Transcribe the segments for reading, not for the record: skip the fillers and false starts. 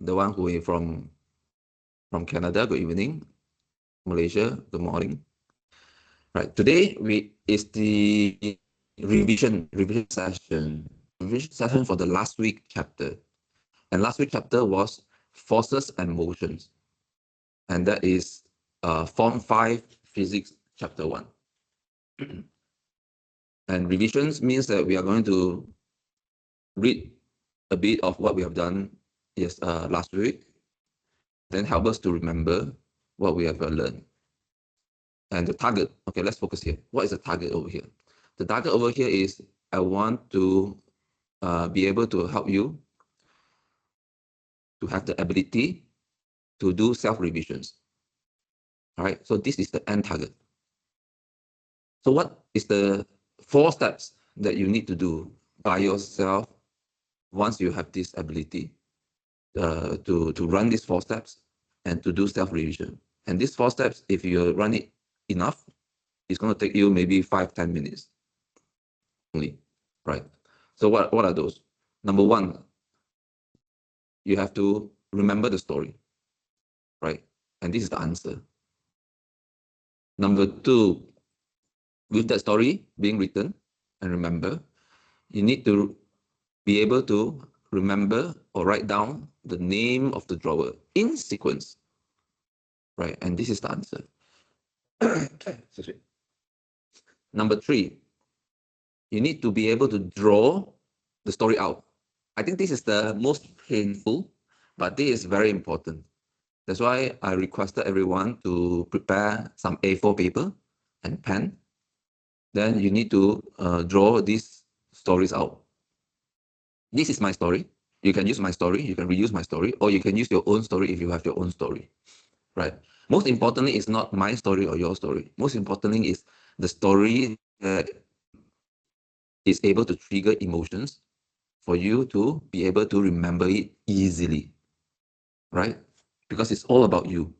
The one who is from Canada, good evening. Malaysia, good morning. Right, today is the revision session for the last week chapter. And last week chapter was forces and motions. And that is Form 5 Physics Chapter 1. And revisions means that we are going to read a bit of what we have done last week, then help us to remember what we have learned. And the target, okay, let's focus here. What is the target over here? The target over here is I want to be able to help you to have the ability to do self-revisions. All right, so this is the end target. So what is the 4 steps that you need to do by yourself once you have this ability to run these 4 steps and to do self-revision? And these 4 steps, if you run it enough, it's going to take you maybe 5-10 minutes only, right? So what are those? Number 1, you have to remember the story, right? And this is the answer. Number 2, with that story being written and remember, you need to be able to remember or write down the name of the drawer in sequence, right? And this is the answer. Number 3, you need to be able to draw the story out. I think this is the most painful, but this is very important. That's why I requested everyone to prepare some A4 paper and pen. Then you need to draw these stories out. This is my story. You can use my story, you can reuse my story, or you can use your own story if you have your own story, right? Most importantly is not my story or your story. Most importantly is the story that is able to trigger emotions for you to be able to remember it easily, right? Because it's all about you.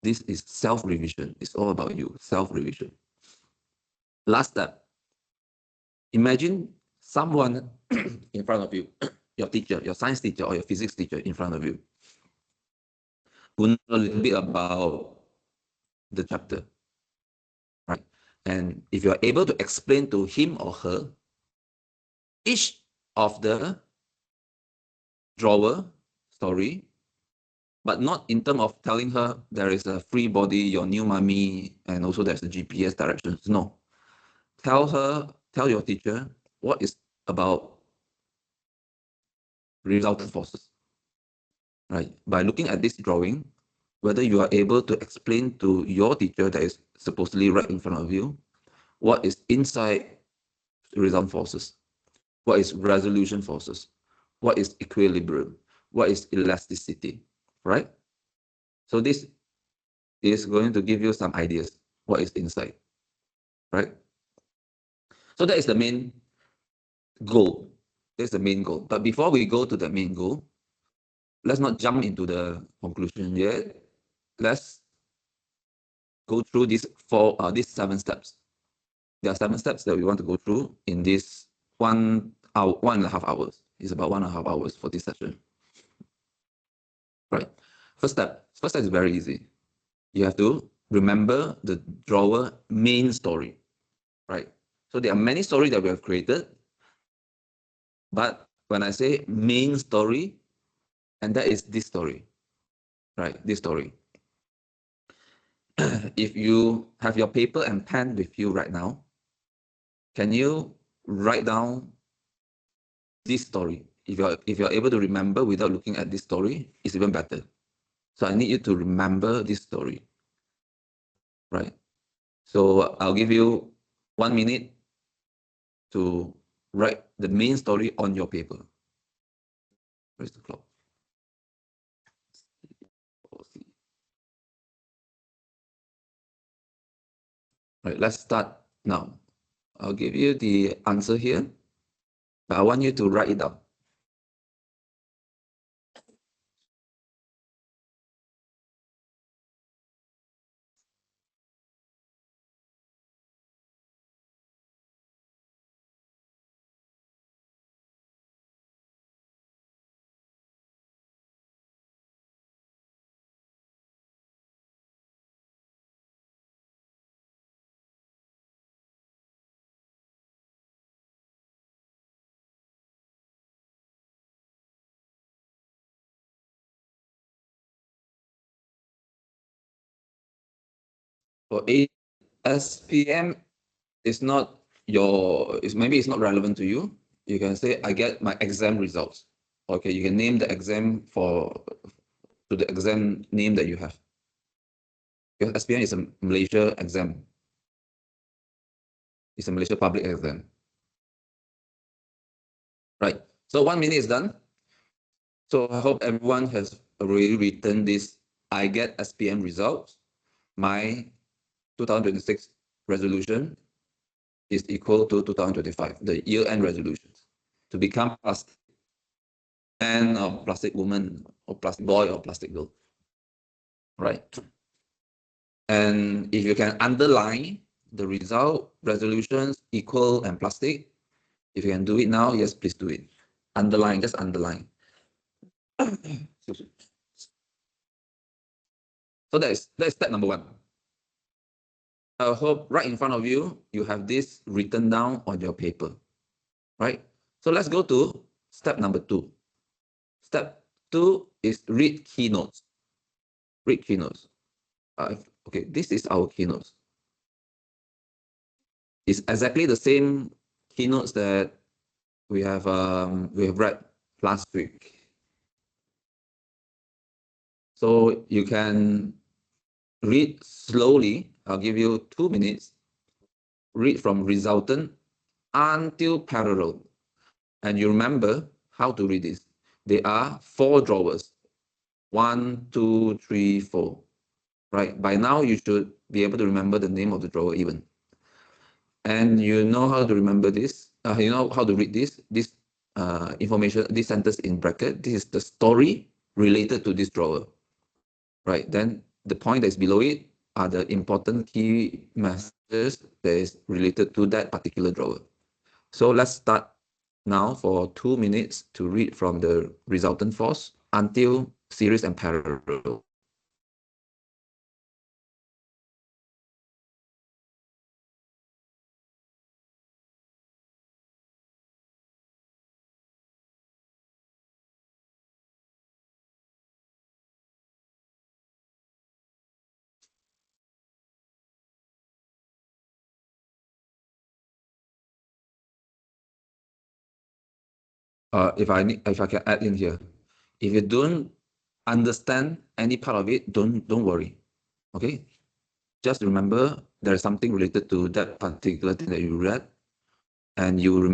This is self-revision. It's all about you, self-revision. Last step. Imagine someone in front of you, your teacher, your science teacher or your physics teacher in front of you, who know a little bit about the chapter, right? And if you are able to explain to him or her each of the drawer story, but not in terms of telling her there is a free body, your new mommy, and also there's a GPS directions. No. Tell your teacher what is about resultant forces, right? By looking at this drawing, whether you are able to explain to your teacher that is supposedly right in front of you, what is inside resultant forces, what is resolution forces, what is equilibrium, what is elasticity, right? So this is going to give you some ideas what is inside, right? So that is the main goal. That's the main goal. But before we go to the main goal, let's not jump into the conclusion yet. Let's go through these 7 steps. There are 7 steps that we want to go through in this 1 hour, 1.5 hours. It's about 1.5 hours for this session. Right. First step is very easy. You have to remember the drawer main story. Right. So there are many stories that we have created, but when I say main story, and that is this story, right? This story. If you have your paper and pen with you right now, can you write down this story? If you're able to remember without looking at this story, it's even better. So I need you to remember this story, right? So I'll give you 1 minute to write the main story on your paper. Where's the clock? Right, let's start now. I'll give you the answer here, but I want you to write it down. For SPM, it's not maybe it's not relevant to you. You can say, I get my exam results. Okay, you can name the exam to the exam name that you have. Because SPM is a Malaysia exam. It's a Malaysia public exam. Right. So 1 minute is done. So I hope everyone has already written this. I get SPM results. My 2026 resolution is equal to 2025, the year-end resolutions, to become plastic man or plastic woman or plastic boy or plastic girl. Right. And if you can underline the result, resolutions, equal, and plastic, if you can do it now, yes, please do it. Underline, just underline. So that's step number one. I hope right in front of you, you have this written down on your paper, right? So let's go to step number two. Step two is read keynotes. Read keynotes. Okay, this is our keynotes. It's exactly the same keynotes that we have read last week. So you can read slowly. I'll give you 2 minutes. Read from resultant until parallel. And you remember how to read this. There are 4 drawers. 1, 2, 3, 4. Right? By now, you should be able to remember the name of the drawer even. And you know how to remember this. You know how to read this. This information, this sentence in bracket. This is the story related to this drawer. Right? Then the point that's below it are the important key messages that is related to that particular drawer. So let's start now for 2 minutes to read from the resultant force until series and parallel. If I can add in here, if you don't understand any part of it, don't worry. Okay, just remember there is something related to that particular thing that you read, and you'll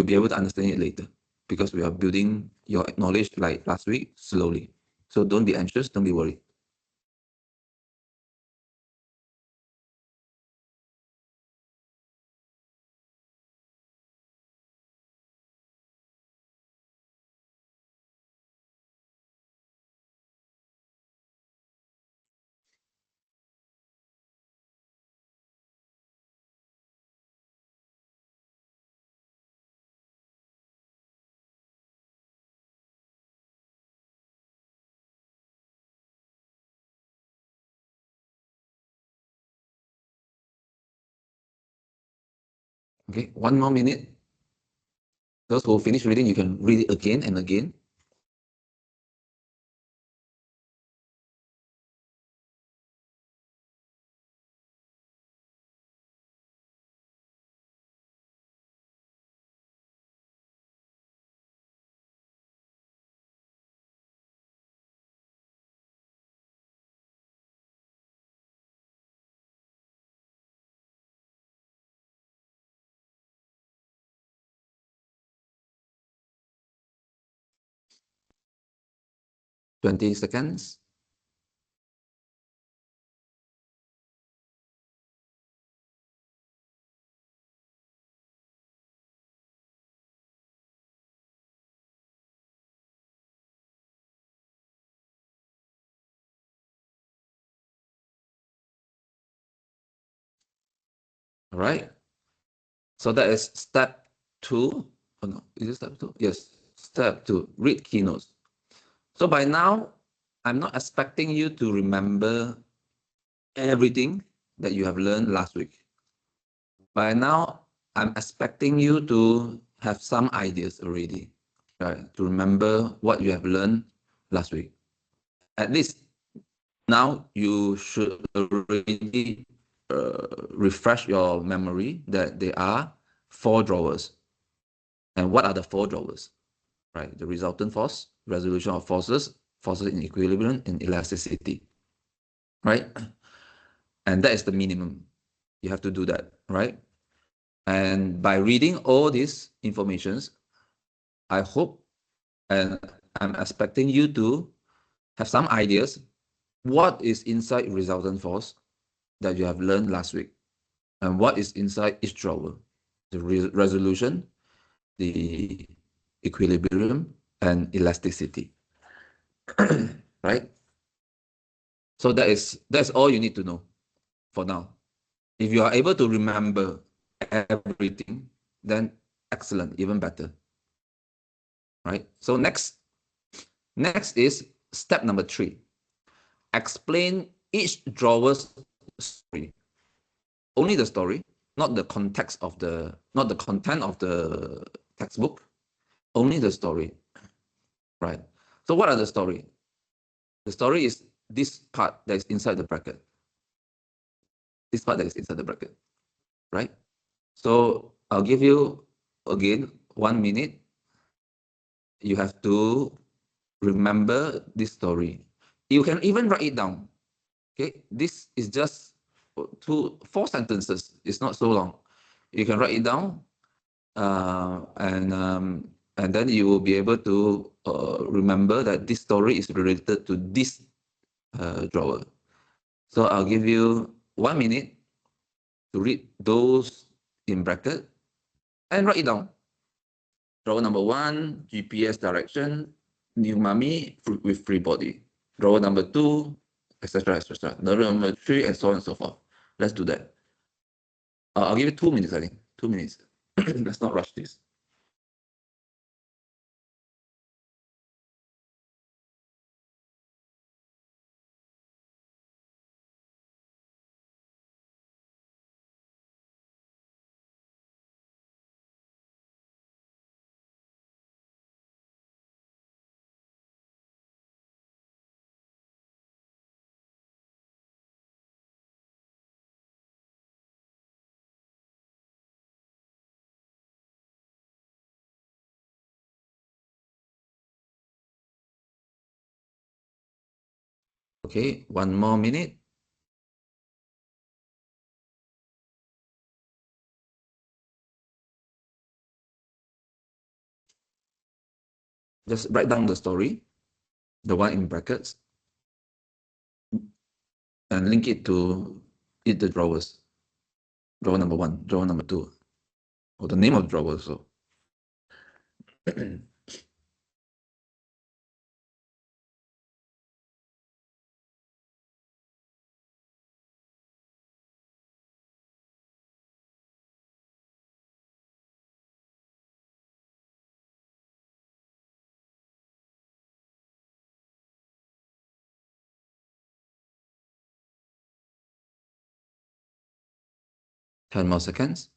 be able to understand it later, because we are building your knowledge like last week slowly. So don't be anxious, don't be worried. Okay, 1 more minute. Those who finish reading, you can read it again and again. Twenty seconds. All right. So that is step two. Oh no, is it step two? Yes, step two. Read keynotes. So by now, I'm not expecting you to remember everything that you have learned last week. By now, I'm expecting you to have some ideas already, right? To remember what you have learned last week. At least Now you should already refresh your memory that there are 4 drawers. And what are the 4 drawers? Right, the resultant force, resolution of forces, forces in equilibrium, and elasticity. Right, and that is the minimum. You have to do that, right? And by reading all these informations, I hope and I'm expecting you to have some ideas what is inside resultant force that you have learned last week, and what is inside each drawer, the resolution, the equilibrium, and elasticity. Right? So that's all you need to know for now. If you are able to remember everything, then excellent, even better. Right? So next is step number 3. Explain each drawer's story. Only the story, not the context of not the content of the textbook, only the story. Right? So what are the story? The story is this part that is inside the bracket. This part that is inside the bracket. Right? So I'll give you again 1 minute. You have to remember this story. You can even write it down. Okay, this is just 4 sentences. It's not so long. You can write it down, and then you will be able to remember that this story is related to this drawer. So I'll give you 1 minute to read those in bracket and write it down. Drawer number 1, GPS direction, new mummy with free body. Drawer number 2, etc., etc. Drawer number 3, and so on and so forth. Let's do that. I'll give you 2 minutes, I think. 2 minutes. Let's not rush this. Okay, 1 more minute. Just write down the story, the one in brackets, and link it to the drawers. Drawer number 1, drawer number 2, or the name of the drawer. So 10 more seconds.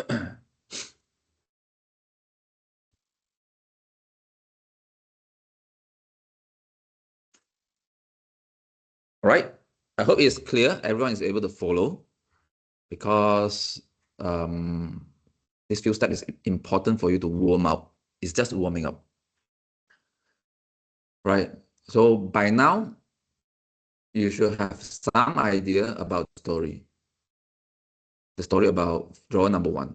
All right. I hope it's clear. Everyone is able to follow, because this few steps is important for you to warm up. It's just warming up. Right. So by now, you should have some idea about the story. The story about drawer number 1.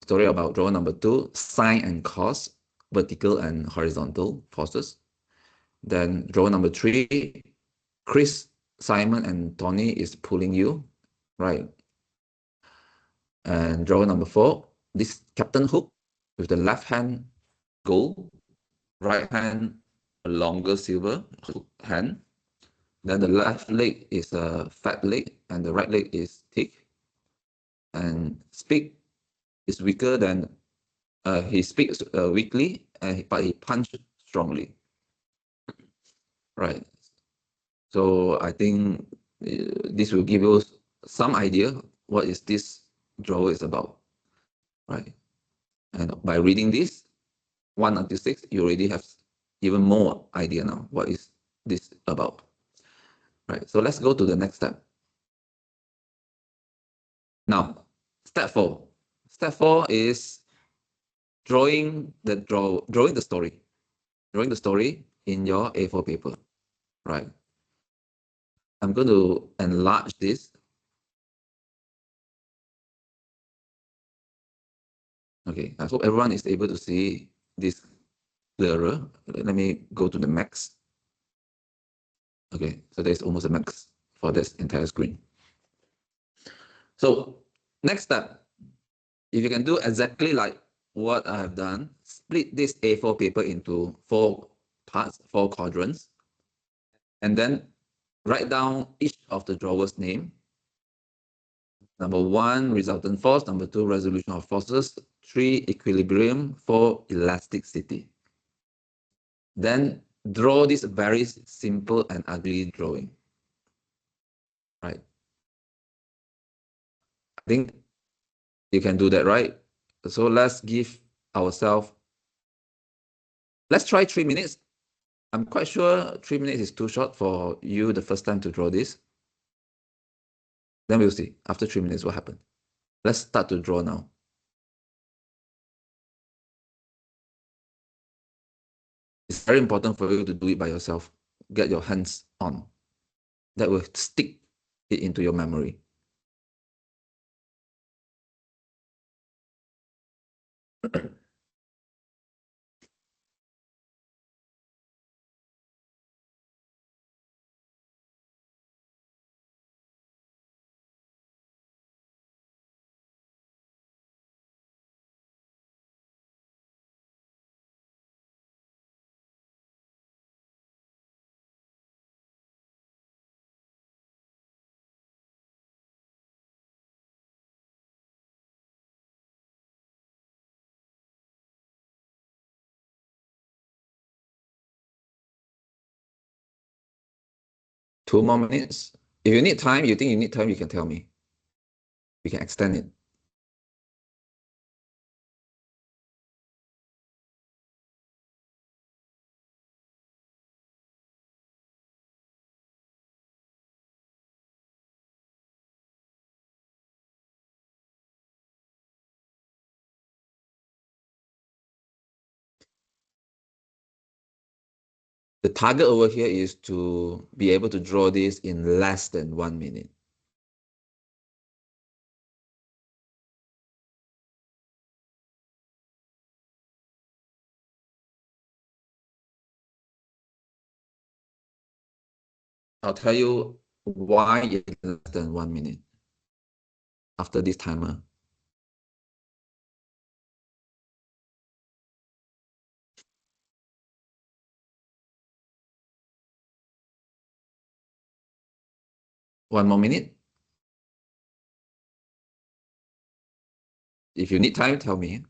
Story about drawer number 2, sine and cos, vertical and horizontal forces. Then drawer number 3, Chris, Simon, and Tony is pulling you, right? And drawer number 4, this Captain Hook with the left hand gold, right hand a longer silver hand. Then the left leg is a fat leg, and the right leg is thick. And Speak is weaker than he speaks weakly, but he punched strongly. Right. So I think this will give you some idea what is this drawer is about, right? And by reading this 1 until 6, you already have even more idea now what is this about. Right, so let's go to the next step. Now, step 4. Step 4 is drawing the story. Drawing the story in your A4 paper. Right. I'm going to enlarge this. Okay, I hope everyone is able to see this clearer. Let me go to the max. Okay, so there's almost a max for this entire screen. So next step, if you can do exactly like what I have done, split this A4 paper into 4 parts, 4 quadrants, and then write down each of the drawers' name. Number 1, resultant force. Number 2, resolution of forces. 3, equilibrium. 4, elasticity. Then draw this very simple and ugly drawing. Right. I think you can do that, right? So let's give ourselves, let's try 3 minutes. I'm quite sure 3 minutes is too short for you the first time to draw this. Then we'll see after 3 minutes what happened. Let's start to draw now. It's very important for you to do it by yourself. Get your hands on. That will stick it into your memory. Two more minutes. If you need time, you think you need time, you can tell me. We can extend it. The target over here is to be able to draw this in less than 1 minute. I'll tell you why it's less than 1 minute after this timer. One more minute. If you need time, tell me.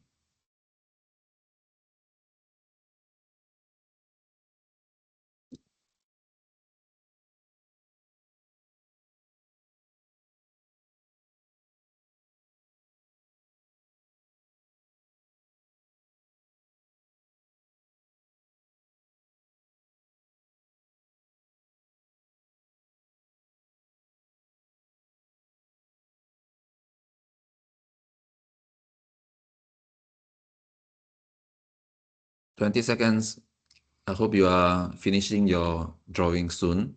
Twenty seconds. I hope you are finishing your drawing soon.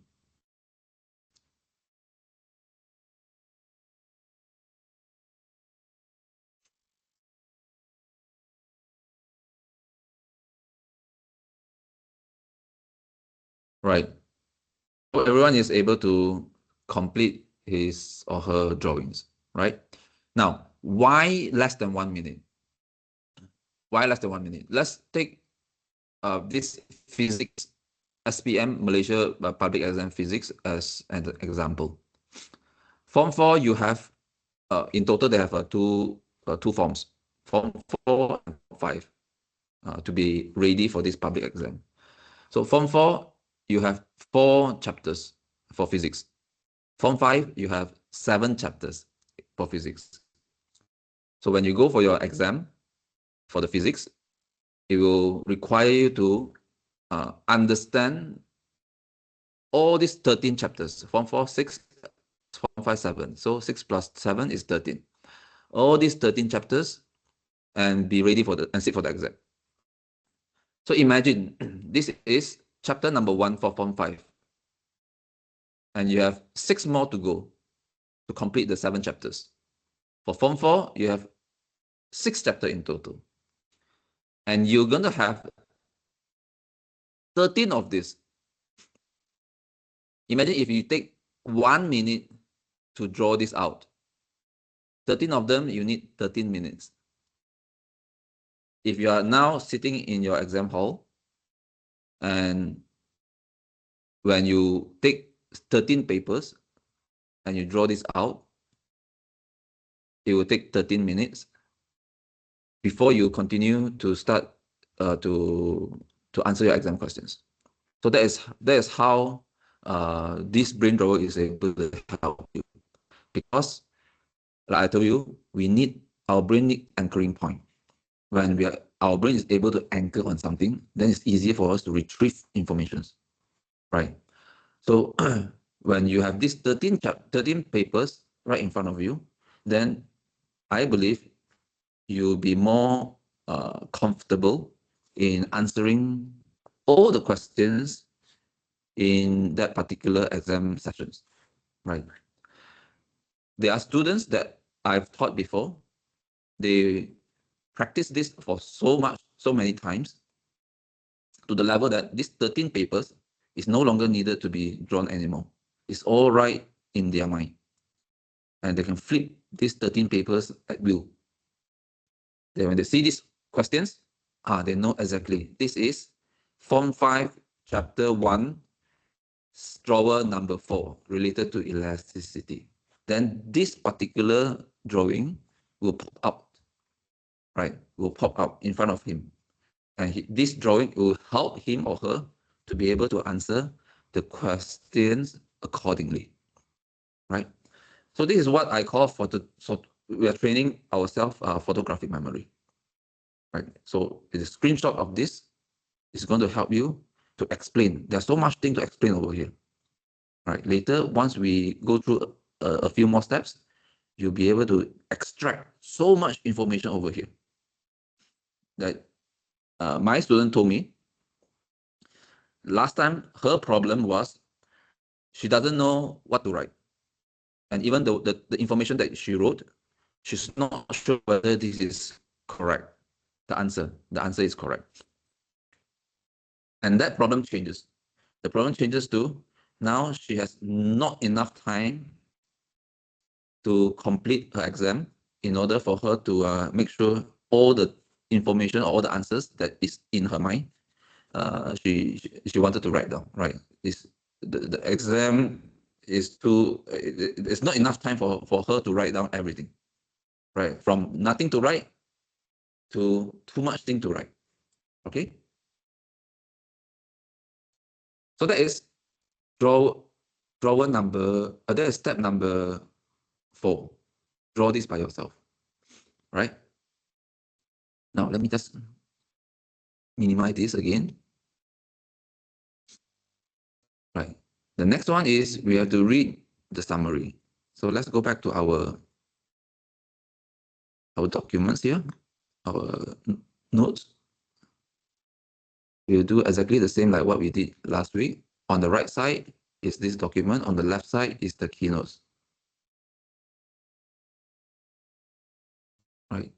Right. So everyone is able to complete his or her drawings, right? Now, why less than 1 minute? Why less than 1 minute? Let's take this physics, SPM, Malaysia Public Exam Physics as an example. Form 4, you have, in total, they have two forms, Form 4 and Form 5, to be ready for this public exam. So Form 4, you have 4 chapters for physics. Form 5, you have 7 chapters for physics. So when you go for your exam for the physics, it will require you to understand all these 13 chapters, Form 4, 6, Form 5, 7. So 6 plus 7 is 13. All these 13 chapters and be ready for and sit for the exam. So imagine this is chapter number 1 for Form 5. And you have 6 more to go to complete the 7 chapters. For Form 4, you have 6 chapters in total. And you're going to have 13 of this. Imagine if you take 1 minute to draw this out. 13 of them, you need 13 minutes. If you are now sitting in your exam hall, and when you take 13 papers and you draw this out, it will take 13 minutes before you continue to start to answer your exam questions. So that is how this brain drawer is able to help you, because like I told you, our brain need anchoring point. When our brain is able to anchor on something, then it's easier for us to retrieve information, right? So when you have these 13 papers right in front of you, then I believe you'll be more comfortable in answering all the questions in that particular exam sessions, right? There are students that I've taught before. They practice this for so many times, to the level that these 13 papers is no longer needed to be drawn anymore. It's all right in their mind. And they can flip these 13 papers at will. Then when they see these questions, they know exactly. This is Form 5, Chapter 1, drawer number 4, related to elasticity. Then this particular drawing will pop out, right? Will pop out in front of him. And this drawing will help him or her to be able to answer the questions accordingly, right? So this is what I call so we are training ourselves photographic memory, right? So the screenshot of this is going to help you to explain. There's so much thing to explain over here, right? Later, once we go through a few more steps, you'll be able to extract so much information over here that my student told me last time her problem was she doesn't know what to write. And even the information that she wrote, she's not sure whether this is correct. The answer is correct. And that problem changes. The problem changes to now she has not enough time to complete her exam in order for her to make sure all the information or all the answers that is in her mind, she wanted to write down, right? The exam is it's not enough time for her to write down everything, right? From nothing to write to too much thing to write, okay? So that is drawer number, that is step number 4. Draw this by yourself, right? Now let me just minimize this again. Right. The next one is we have to read the summary. So let's go back to our documents here, our notes. We'll do exactly the same like what we did last week. On the right side is this document. On the left side is the keynotes. Right.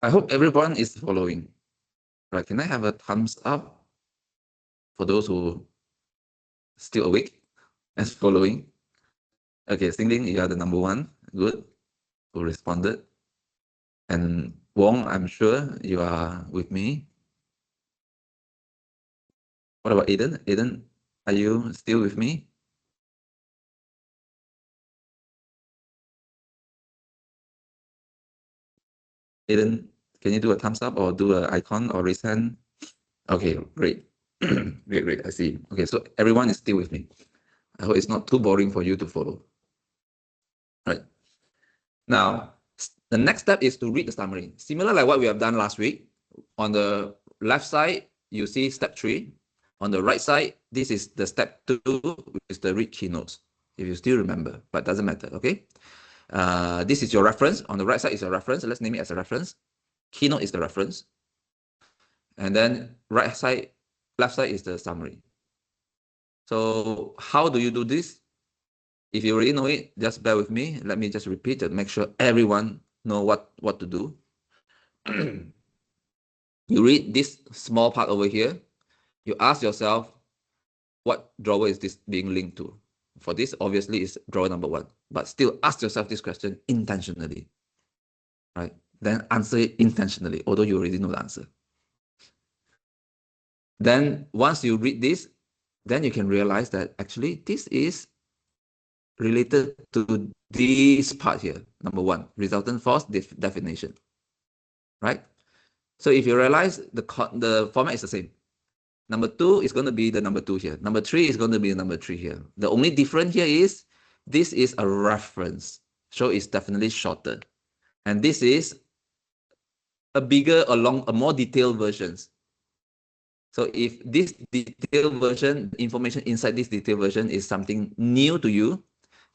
I hope everyone is following. Right. Can I have a thumbs up for those who still awake and following? Okay, Singling, you are the number 1. Good. Who responded. And Wong, I'm sure you are with me. What about Aiden? Aiden, are you still with me? Aiden, can you do a thumbs up or do an icon or raise hand? Okay, great. Great. I see. Okay, so everyone is still with me. I hope it's not too boring for you to follow. Right. Now, the next step is to read the summary. Similar like what we have done last week. On the left side, you see step 3. On the right side, this is the step 2, which is the read keynotes, if you still remember, but doesn't matter, okay? This is your reference. On the right side is a reference. Let's name it as a reference. Keynote is the reference. And then left side is the summary. So how do you do this? If you already know it, just bear with me. Let me just repeat to make sure everyone know what to do. You read this small part over here. You ask yourself, what drawer is this being linked to? For this, obviously, is drawer number 1. But still ask yourself this question intentionally. Right? Then answer it intentionally, although you already know the answer. Then once you read this, then you can realize that actually this is related to this part here. Number 1, resultant force definition. Right? So if you realize the format is the same. Number 2 is going to be the number 2 here. Number 3 is going to be the number 3 here. The only difference here is this is a reference. So it's definitely shorter. And this is a bigger, a more detailed versions. So if this detailed version, information inside this detailed version is something new to you,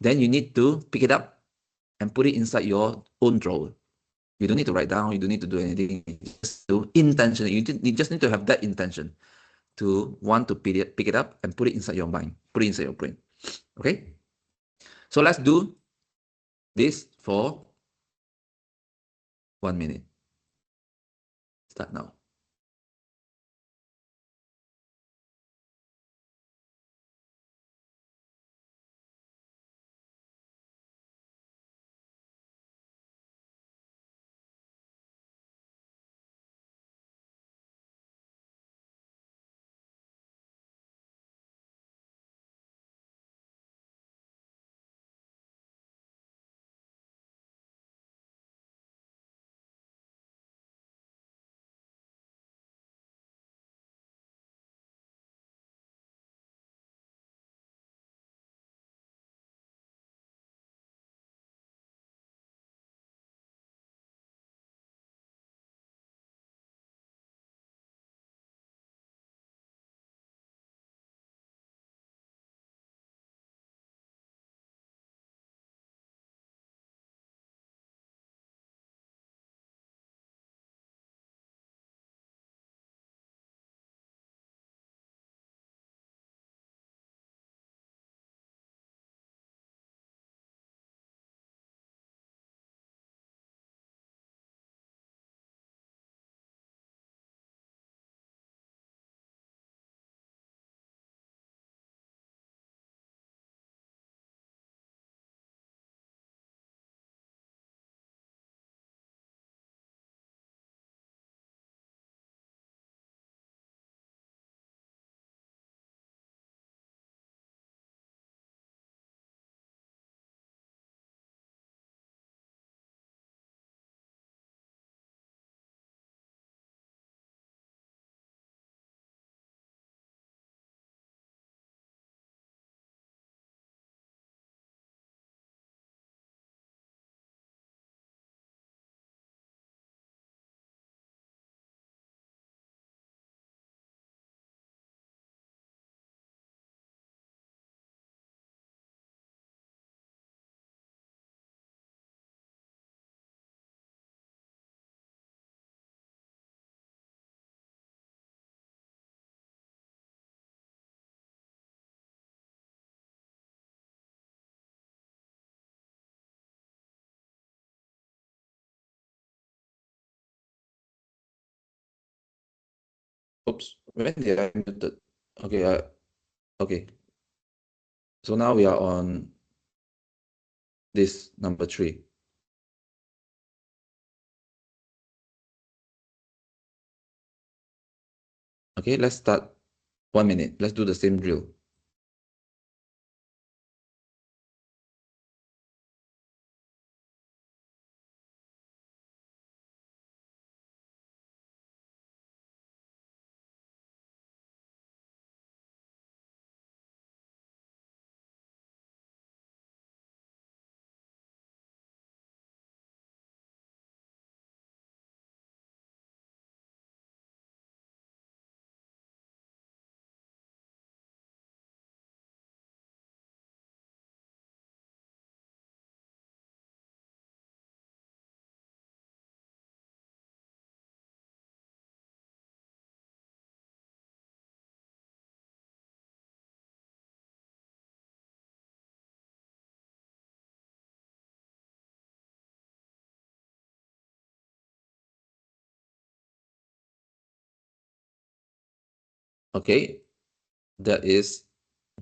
then you need to pick it up and put it inside your own drawer. You don't need to write down. You don't need to do anything. Just do intentionally. You just need to have that intention to want to pick it up and put it inside your mind, put it inside your brain. Okay? So let's do this for 1 minute. Start now. Oops, when did I mute it? Okay, okay. So now we are on this number 3. Okay, let's start 1 minute. Let's do the same drill. Okay, that is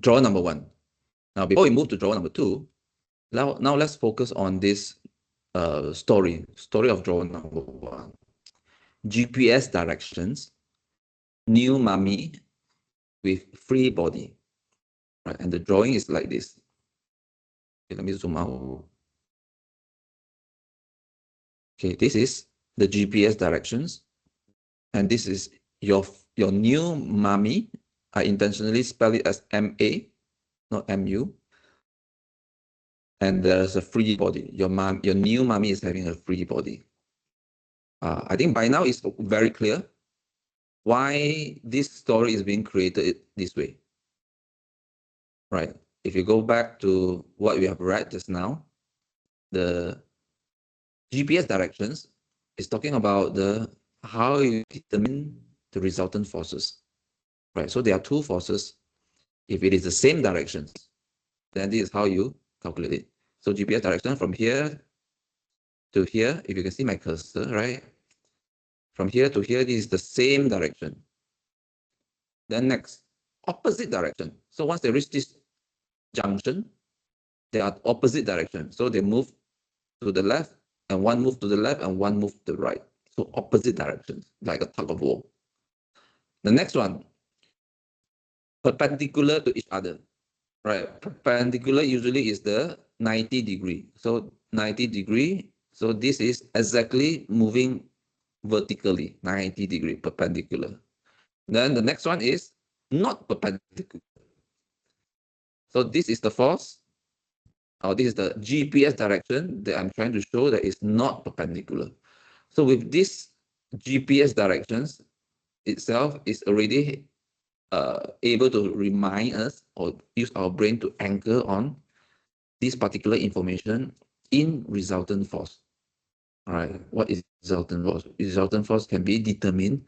draw number 1. Now, before we move to draw number 2, now let's focus on this story of draw number 1. GPS directions, new mummy with free body, right? And the drawing is like this. Okay, let me zoom out. Okay, this is the GPS directions, and this is your new mummy. I intentionally spell it as MA, not MU. And there's a free body. Your new mummy is having a free body. I think by now it's very clear why this story is being created this way, right? If you go back to what we have read just now, the GPS directions is talking about how you determine the resultant forces, right? So there are two forces. If it is the same directions, then this is how you calculate it. So GPS direction from here to here, if you can see my cursor, right? From here to here, this is the same direction. Then next, opposite direction. So once they reach this junction, they are opposite direction. So they move to the left, and one move to the left, and one move to the right. So opposite directions, like a tug of war. The next one, perpendicular to each other, right? Perpendicular usually is the 90 degree. So 90 degree. So this is exactly moving vertically, 90 degree perpendicular. Then the next one is not perpendicular. So this is the force, or this is the GPS direction that I'm trying to show that is not perpendicular. So with this GPS directions itself is already able to remind us or use our brain to anchor on this particular information in resultant force. All right, what is resultant force? Resultant force can be determined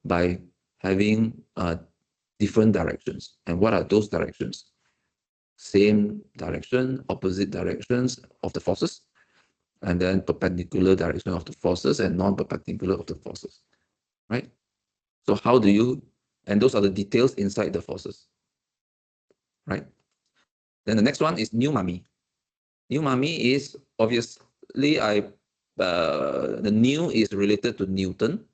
by having different directions. And what are those directions? Same direction, opposite directions of the forces, and then perpendicular direction of the forces and non-perpendicular of the forces, right? So how do you, and those are the details inside the forces, right? Then the next one is new mummy. New mummy is obviously the new is related to Newton,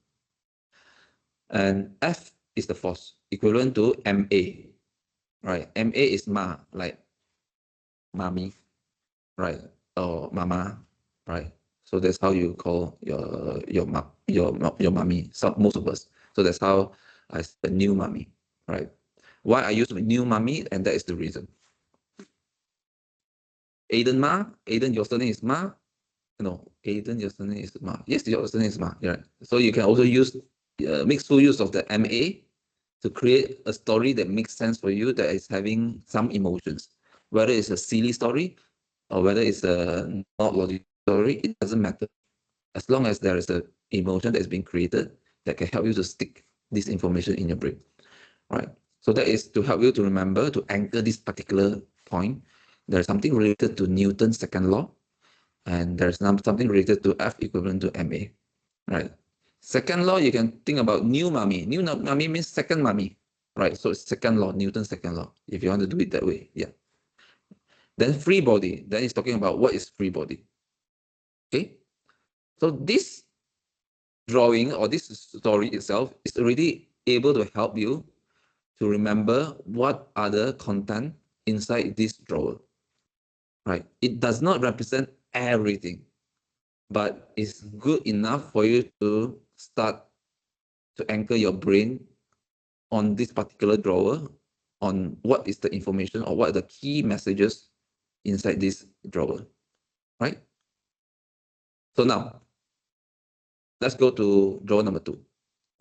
and F is the force equivalent to MA, right? MA is ma, like mommy, right? Or mama, right? So that's how you call your mommy. So most of us. So that's how I said new mommy, right? Why I use new mommy, and that is the reason. Aiden Ma, Aiden, your surname is Ma. No, Aiden, your surname is Ma. Yes, your surname is Ma. Yeah. So you can also use make full use of the MA to create a story that makes sense for you, that is having some emotions, whether it's a silly story or whether it's a not logical story, it doesn't matter. As long as there is an emotion that is being created that can help you to stick this information in your brain, right? So that is to help you to remember, to anchor this particular point. There's something related to Newton's second law, and there's something related to F equivalent to MA, right? Second law, you can think about new mummy. New mummy means second mummy, right? So it's second law, Newton's second law, if you want to do it that way, yeah. Then free body, then it's talking about what is free body. Okay, so this drawing or this story itself is already able to help you to remember what are the content inside this drawer, right? It does not represent everything, but it's good enough for you to start to anchor your brain on this particular drawer, on what is the information or what are the key messages inside this drawer, right? So now, let's go to drawer number 2.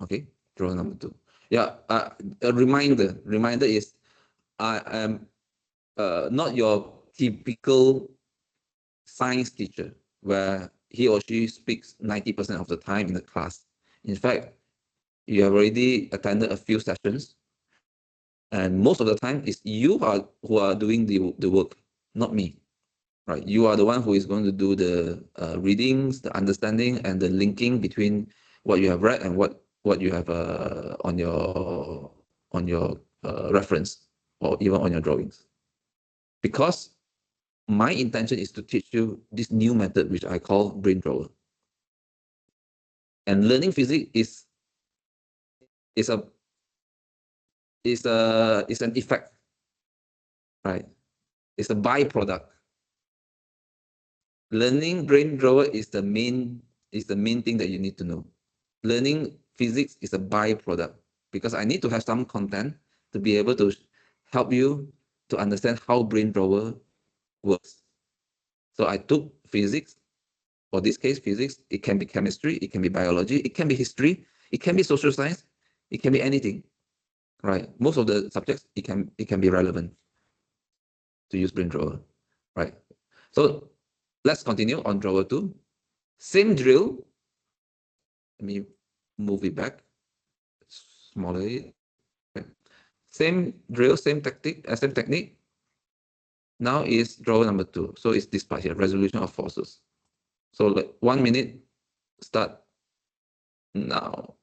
Okay, drawer number 2. Yeah, a reminder is I am not your typical science teacher where he or she speaks 90% of the time in the class. In fact, you have already attended a few sessions, and most of the time it's you who are doing the work, not me, right? You are the one who is going to do the readings, the understanding, and the linking between what you have read and what you have on on your reference or even on your drawings. Because my intention is to teach you this new method, which I call brain drawer. And learning physics is an effect, right? It's a byproduct. Learning brain drawer is the main thing that you need to know. Learning physics is a byproduct, because I need to have some content to be able to help you to understand how brain drawer works. So I took physics, for this case physics, it can be chemistry, it can be biology, it can be history, it can be social science, it can be anything, right? Most of the subjects, it can be relevant to use brain drawer, right? So let's continue on drawer 2. Same drill. Let me move it back, smaller it. Okay. Same drill, same technique. Now is drawer number 2. So it's this part here, resolution of forces. So like 1 minute, start now.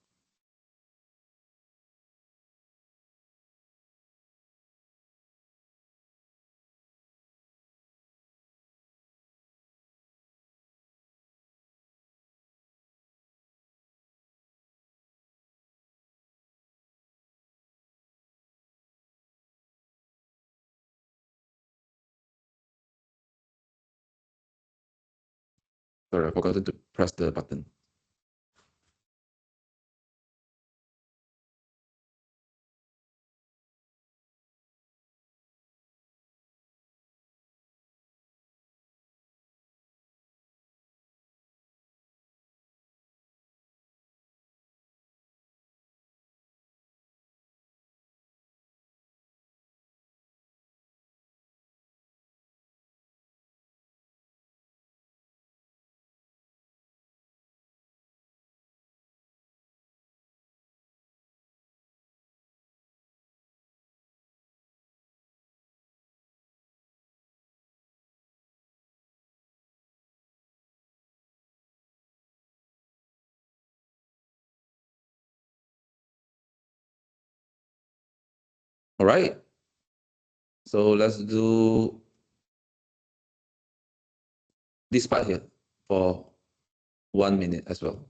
Sorry, I forgot to press the button. All right. So let's do this part here for 1 minute as well.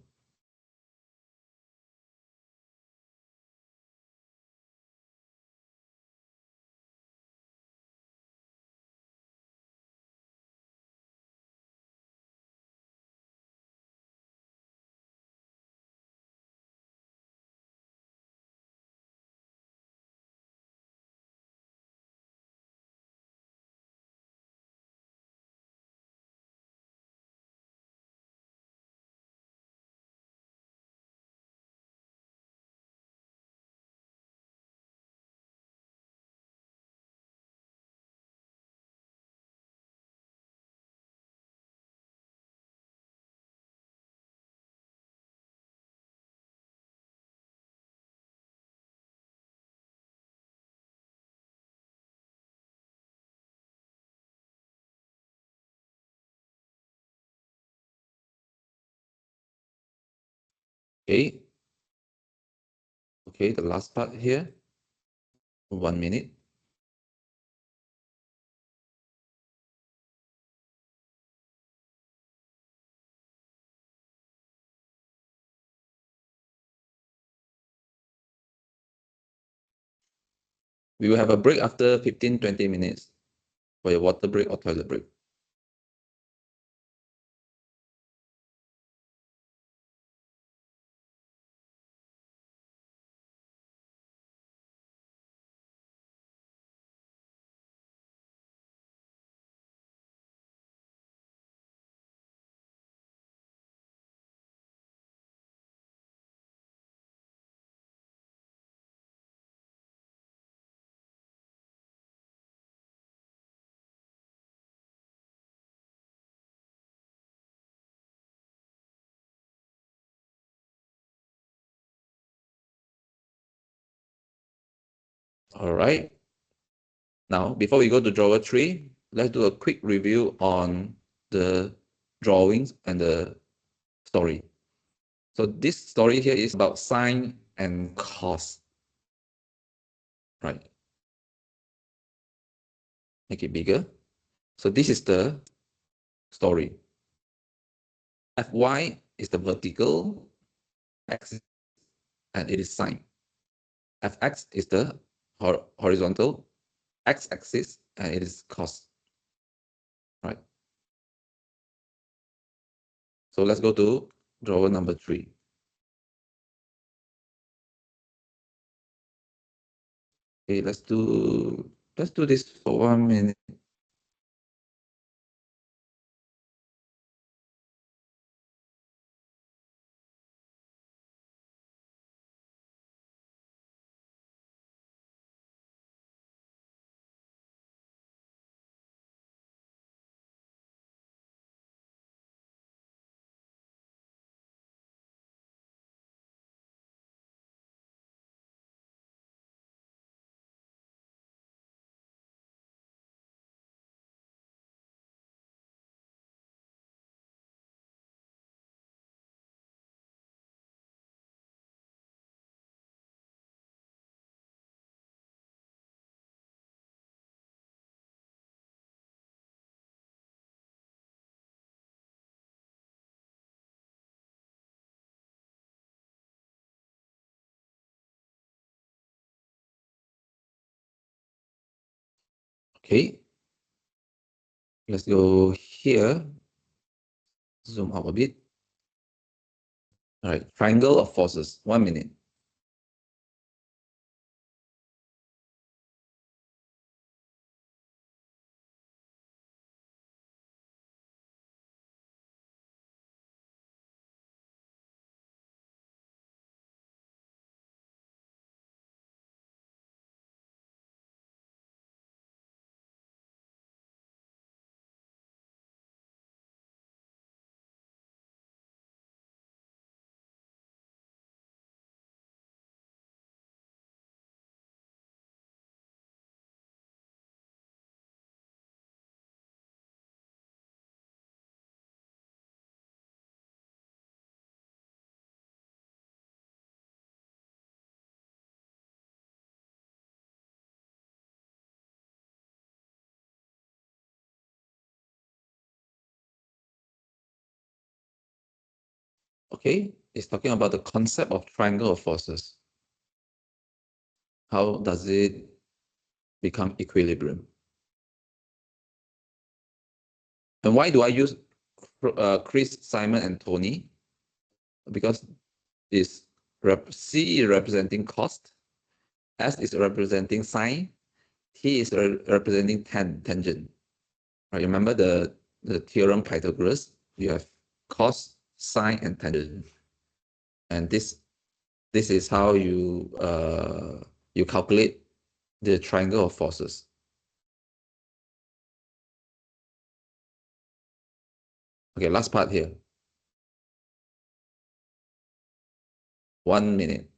Okay. Okay, the last part here, 1 minute. We will have a break after 15-20 minutes for your water break or toilet break. All right. Now, before we go to drawer 3, let's do a quick review on the drawings and the story. So this story here is about sine and cos. right? Make it bigger. So this is the story. Fy is the vertical axis, and it is sine. Fx is the horizontal x-axis, and it is cos, right? So let's go to drawer number 3. Okay, let's do this for 1 minute. Okay, let's go here. Zoom out a bit. All right, triangle of forces, 1 minute. Okay, it's talking about the concept of triangle of forces. How does it become equilibrium? And why do I use Chris, Simon, and Tony? Because it's C representing cost, S is representing sine, T is representing tangent. Right, remember the theorem Pythagoras? You have cos, sine, and tangent, and this is how you you calculate the triangle of forces. Okay, last part here. 1 minute.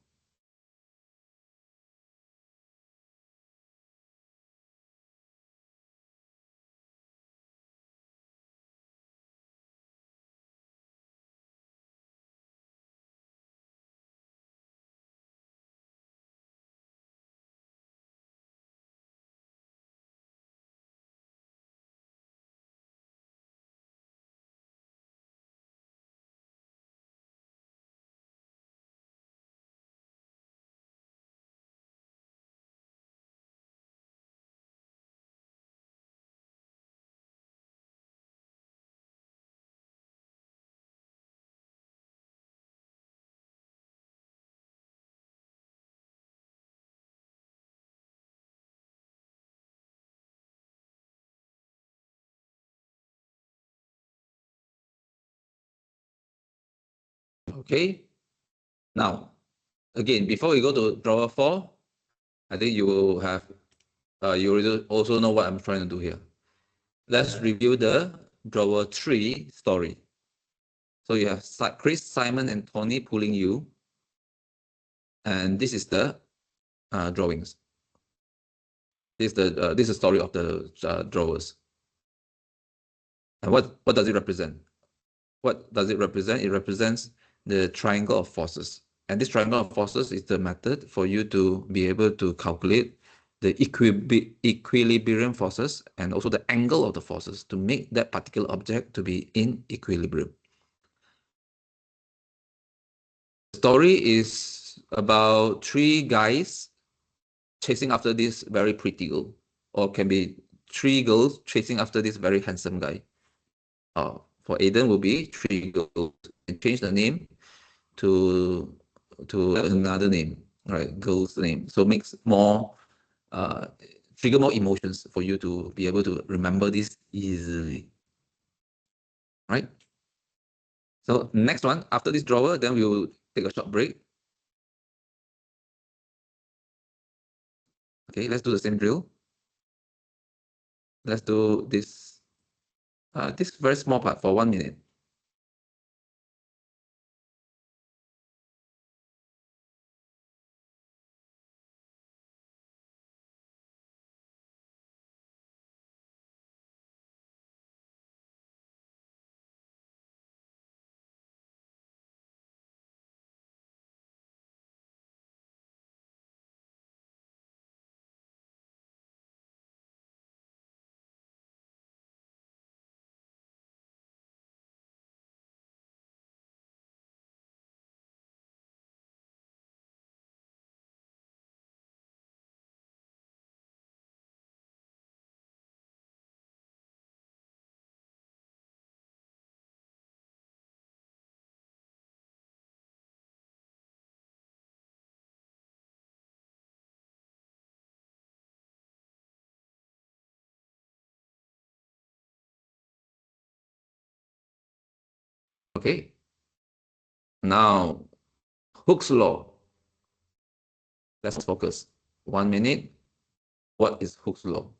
Okay. Now, again, before we go to drawer 4, I think you will have you also know what I'm trying to do here. Let's review the drawer 3 story. So you have Chris, Simon, and Tony pulling you, and this is the drawings. This is the story of the drawers. And what does it represent? What does it represent? It represents the triangle of forces. And this triangle of forces is the method for you to be able to calculate the equilibrium forces and also the angle of the forces to make that particular object to be in equilibrium. The story is about three guys chasing after this very pretty girl, or can be three girls chasing after this very handsome guy. For Aiden will be three girls, and change the name to another name, right? Girl's name. So makes more trigger more emotions for you to be able to remember this easily, right? So next one, after this drawer, then we will take a short break. Okay, let's do the same drill. Let's do this very small part for 1 minute. Okay. Now, Hooke's law. Let's focus. 1 minute. What is Hooke's law?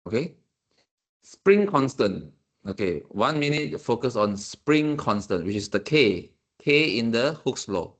Okay. Spring constant. Okay, 1 minute focus on spring constant, which is the K. K in the Hooke's law.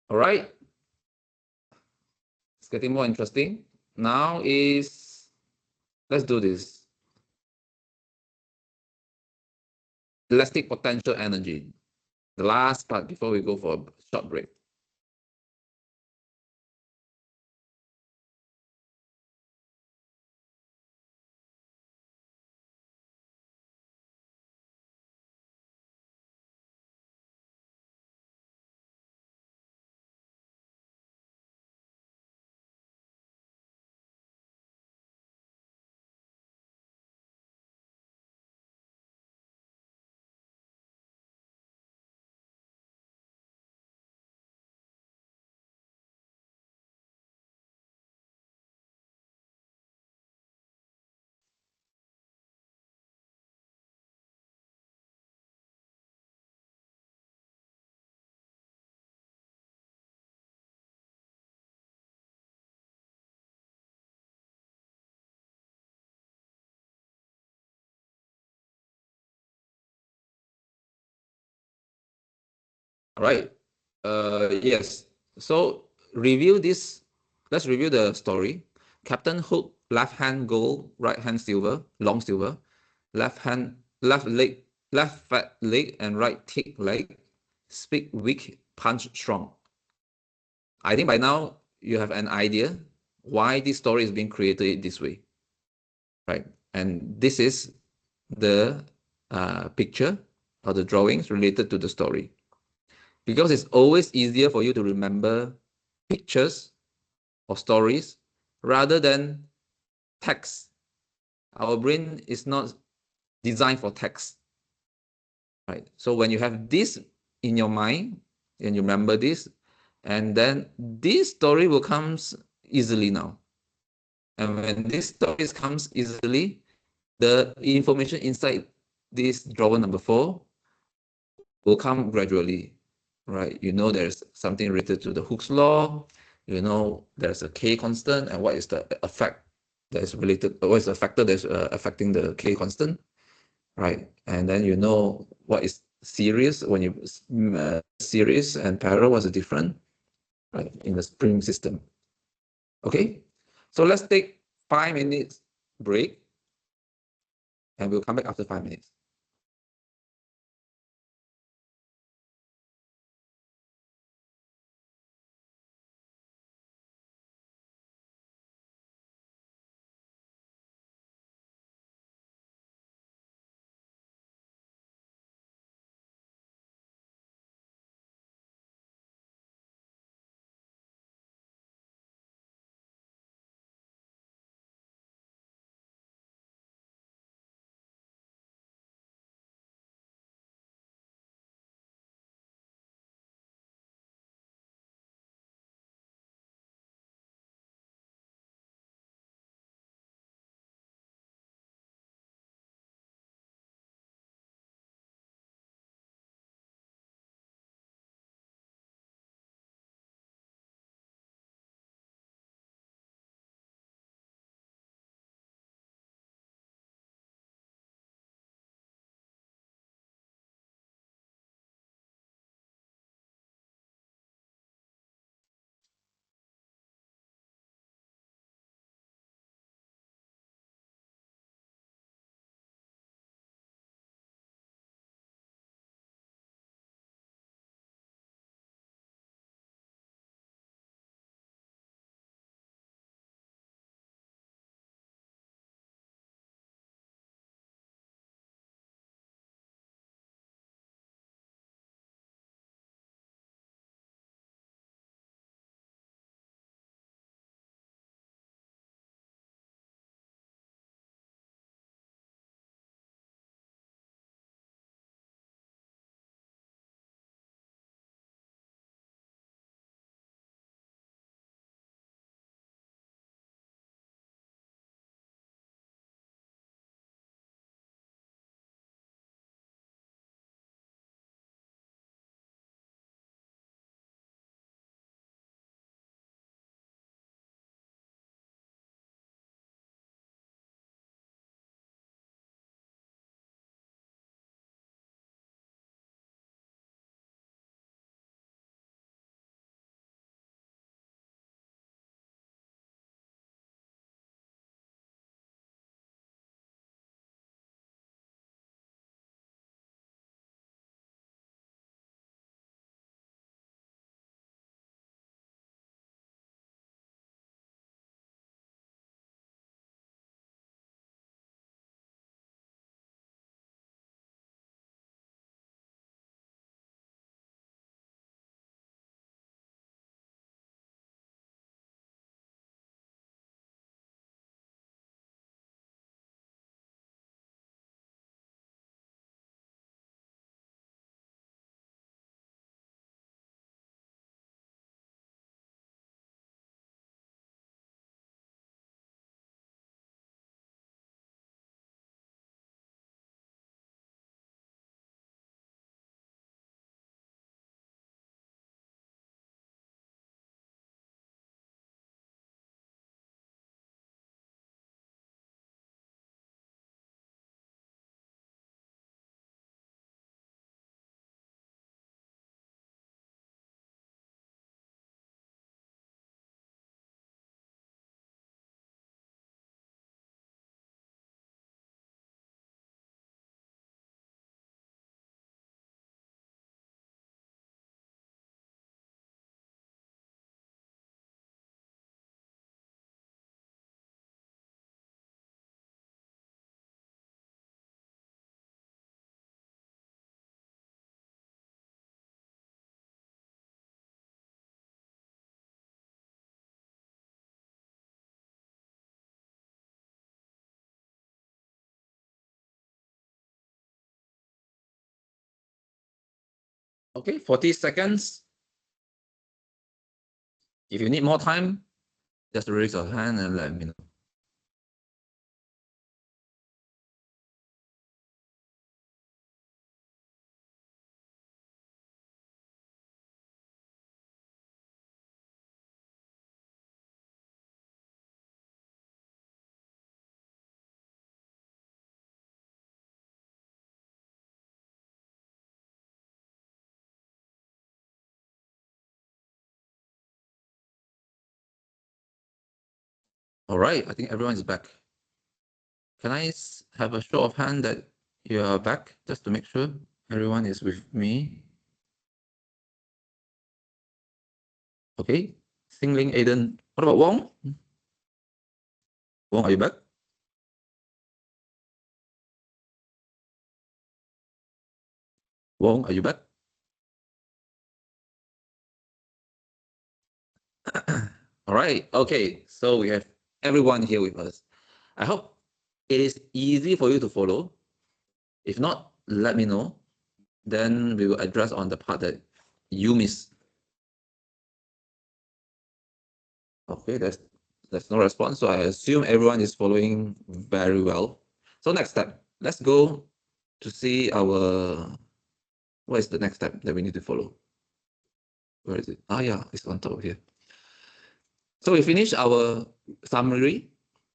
All right. It's getting more interesting. Now let's do this. Elastic potential energy. The last part before we go for a short break. All right. Yes. So review this. Let's review the story. Captain Hook, left hand gold, right hand silver, long silver, left hand, left leg, left fat leg, and right thick leg. Speak weak, punch strong. I think by now you have an idea why this story is being created this way, right? And this is the picture or the drawings related to the story. Because it's always easier for you to remember pictures or stories rather than text. Our brain is not designed for text, right? So when you have this in your mind and you remember this, and then this story will come easily now. And when this story comes easily, the information inside this drawer number 4 will come gradually, right? You know there's something related to the Hooke's law. You know there's a K constant, and what is the effect that is related? What is the factor that's affecting the K constant, right? And then you know what is series when you series and parallel, what's the difference, right? In the spring system. Okay, so let's take 5 minutes break, and we'll come back after 5 minutes. Okay, 40 seconds. If you need more time, just raise your hand and let me know. All right, I think everyone is back. Can I have a show of hand that you are back, just to make sure everyone is with me? Okay, Singling, Aiden. What about Wong? Wong, are you back? Wong, are you back? All right, okay, so we have everyone here with us. I hope it is easy for you to follow. If not, let me know. Then we will address on the part that you miss. Okay, there's no response. So I assume everyone is following very well. So next step, let's go to see what is the next step that we need to follow? Where is it? Ah, yeah, it's on top here. So we finished our summary.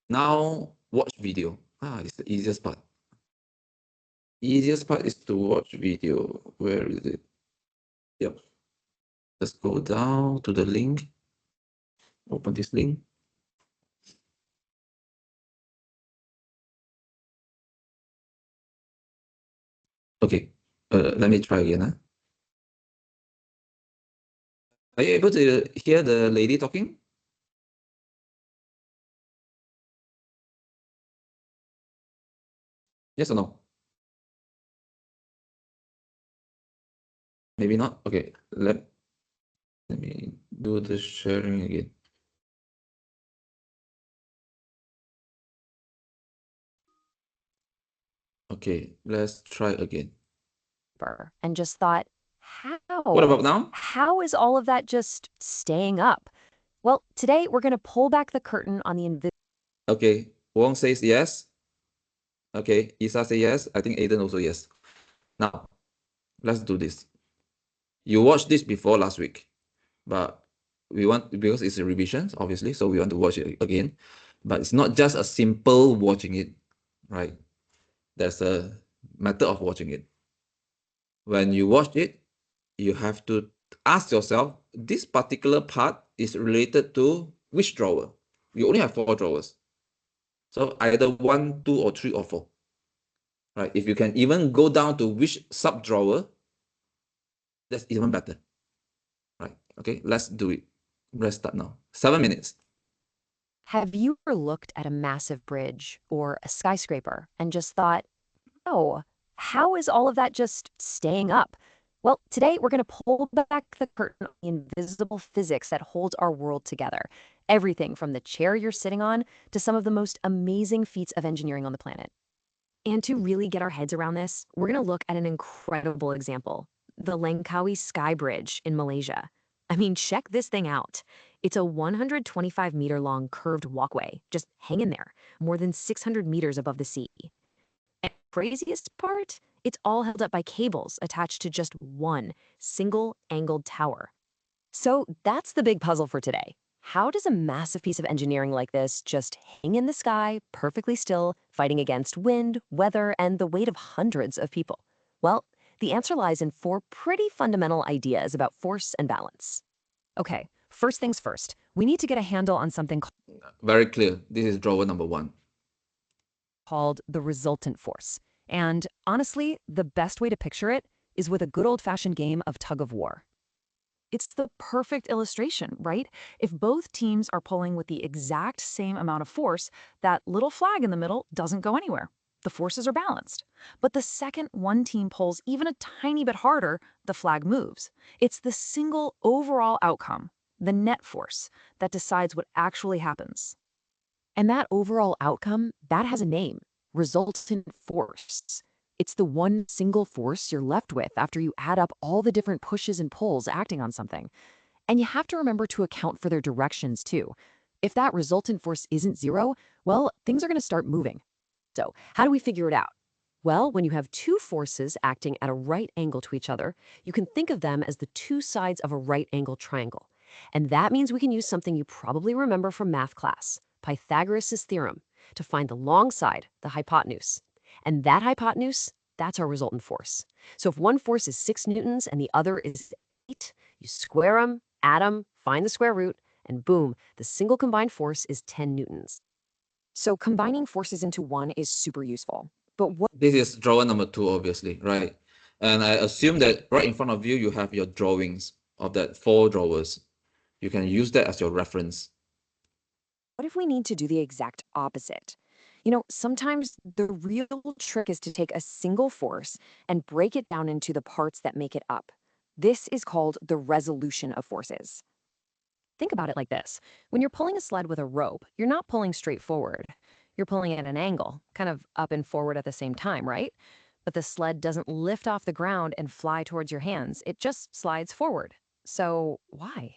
Now watch video. It's the easiest part. Easiest part is to watch video. Where is it? Yep. Let's go down to the link. Open this link. Okay. Let me try again. Are you able to hear the lady talking? Yes or no? Maybe not. Okay. Let me do the sharing again. Okay, let's try again. And just thought, What about now? How is all of that just staying up? Well, today we're going to pull back the curtain on the invisible. Okay, Wong says yes. Okay, Isa says yes. I think Aiden also yes. Now, let's do this. You watched this before last week, but we want, because it's a revision, obviously, so we want to watch it again. But it's not just a simple watching it, right? There's a method of watching it. When you watch it, you have to ask yourself, this particular part is related to which drawer? You only have 4 drawers. So either 1, 2, or 3, or 4. Right? If you can even go down to which sub drawer, that's even better. Right? Okay, let's do it. Let's start now. 7 minutes. Have you ever looked at a massive bridge or a skyscraper and just thought, oh, how is all of that just staying up? Well, today we're going to pull back the curtain on the invisible physics that holds our world together. Everything from the chair you're sitting on to some of the most amazing feats of engineering on the planet. And to really get our heads around this, we're going to look at an incredible example, the Langkawi Sky Bridge in Malaysia. I mean, check this thing out. It's a 125-meter long curved walkway, just hanging there, more than 600 meters above the sea. And the craziest part? It's all held up by cables attached to just one single angled tower. So that's the big puzzle for today. How does a massive piece of engineering like this just hang in the sky, perfectly still, fighting against wind, weather, and the weight of hundreds of people? Well, the answer lies in 4 pretty fundamental ideas about force and balance. Okay, first things first, we need to get a handle on something Very clear. This is drawer number 1. called the resultant force. And honestly, the best way to picture it is with a good old-fashioned game of tug of war. It's the perfect illustration, right? If both teams are pulling with the exact same amount of force, that little flag in the middle doesn't go anywhere. The forces are balanced. But the second one team pulls even a tiny bit harder, the flag moves. It's the single overall outcome, the net force, that decides what actually happens. And that overall outcome, that has a name, resultant force. It's the one single force you're left with after you add up all the different pushes and pulls acting on something. And you have to remember to account for their directions too. If that resultant force isn't zero, well, things are going to start moving. So, how do we figure it out? Well, when you have two forces acting at a right angle to each other, you can think of them as the two sides of a right angle triangle. And that means we can use something you probably remember from math class, Pythagoras' theorem, to find the long side, the hypotenuse. And that hypotenuse, that's our resultant force. So if one force is 6 newtons and the other is 8, you square them, add them, find the square root, and boom, the single combined force is 10 newtons. So combining forces into one is super useful. But what This is drawer number 2, obviously, right? And I assume that right in front of you, you have your drawings of that 4 drawers. You can use that as your reference. if we need to do the exact opposite? Sometimes the real trick is to take a single force and break it down into the parts that make it up. This is called the resolution of forces. Think about it like this. When you're pulling a sled with a rope, you're not pulling straight forward. You're pulling at an angle, kind of up and forward at the same time, right? But the sled doesn't lift off the ground and fly towards your hands. It just slides forward. So why?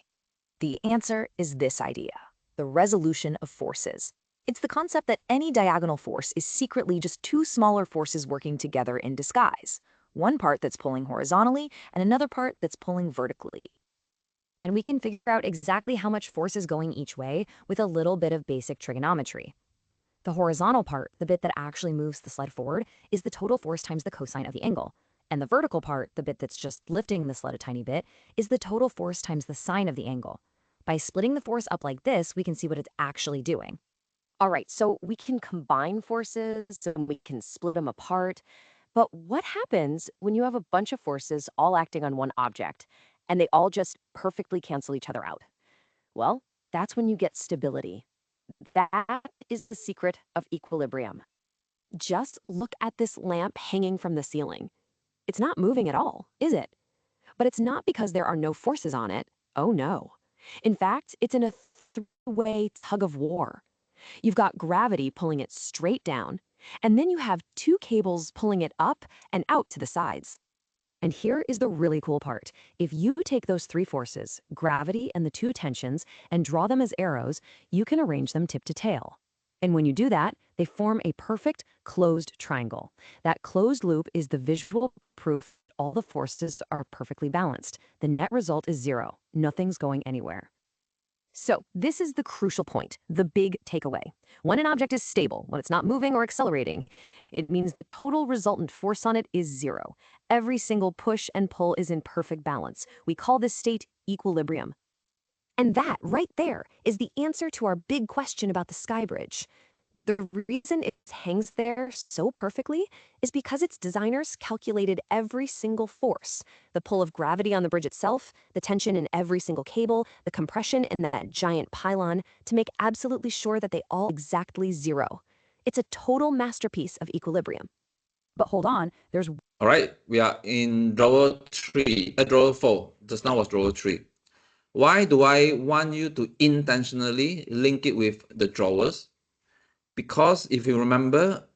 The answer is this idea, the resolution of forces. It's the concept that any diagonal force is secretly just two smaller forces working together in disguise. One part that's pulling horizontally and another part that's pulling vertically. And we can figure out exactly how much force is going each way with a little bit of basic trigonometry. The horizontal part, the bit that actually moves the sled forward, is the total force times the cosine of the angle. And the vertical part, the bit that's just lifting the sled a tiny bit, is the total force times the sine of the angle. By splitting the force up like this, we can see what it's actually doing. All right, so we can combine forces and we can split them apart. But what happens when you have a bunch of forces all acting on one object and they all just perfectly cancel each other out? Well, that's when you get stability. That is the secret of equilibrium. Just look at this lamp hanging from the ceiling. It's not moving at all, is it? But it's not because there are no forces on it. Oh no. In fact, it's in a three-way tug of war. You've got gravity pulling it straight down, and then you have two cables pulling it up and out to the sides. And here is the really cool part. If you take those three forces, gravity and the two tensions, and draw them as arrows, you can arrange them tip to tail. And when you do that, they form a perfect closed triangle. That closed loop is the visual proof all the forces are perfectly balanced. The net result is zero. Nothing's going anywhere. So this is the crucial point, the big takeaway. When an object is stable, when it's not moving or accelerating, it means the total resultant force on it is zero. Every single push and pull is in perfect balance. We call this state equilibrium. And that right there is the answer to our big question about the sky bridge. The reason it hangs there so perfectly is because its designers calculated every single force, the pull of gravity on the bridge itself, the tension in every single cable, the compression in that giant pylon, to make absolutely sure that they all exactly zero. It's a total masterpiece of equilibrium. But hold on, there's All right, we are in drawer 3, drawer 4. Just now was drawer 3. Why do I want you to intentionally link it with the drawers? Because if you remember,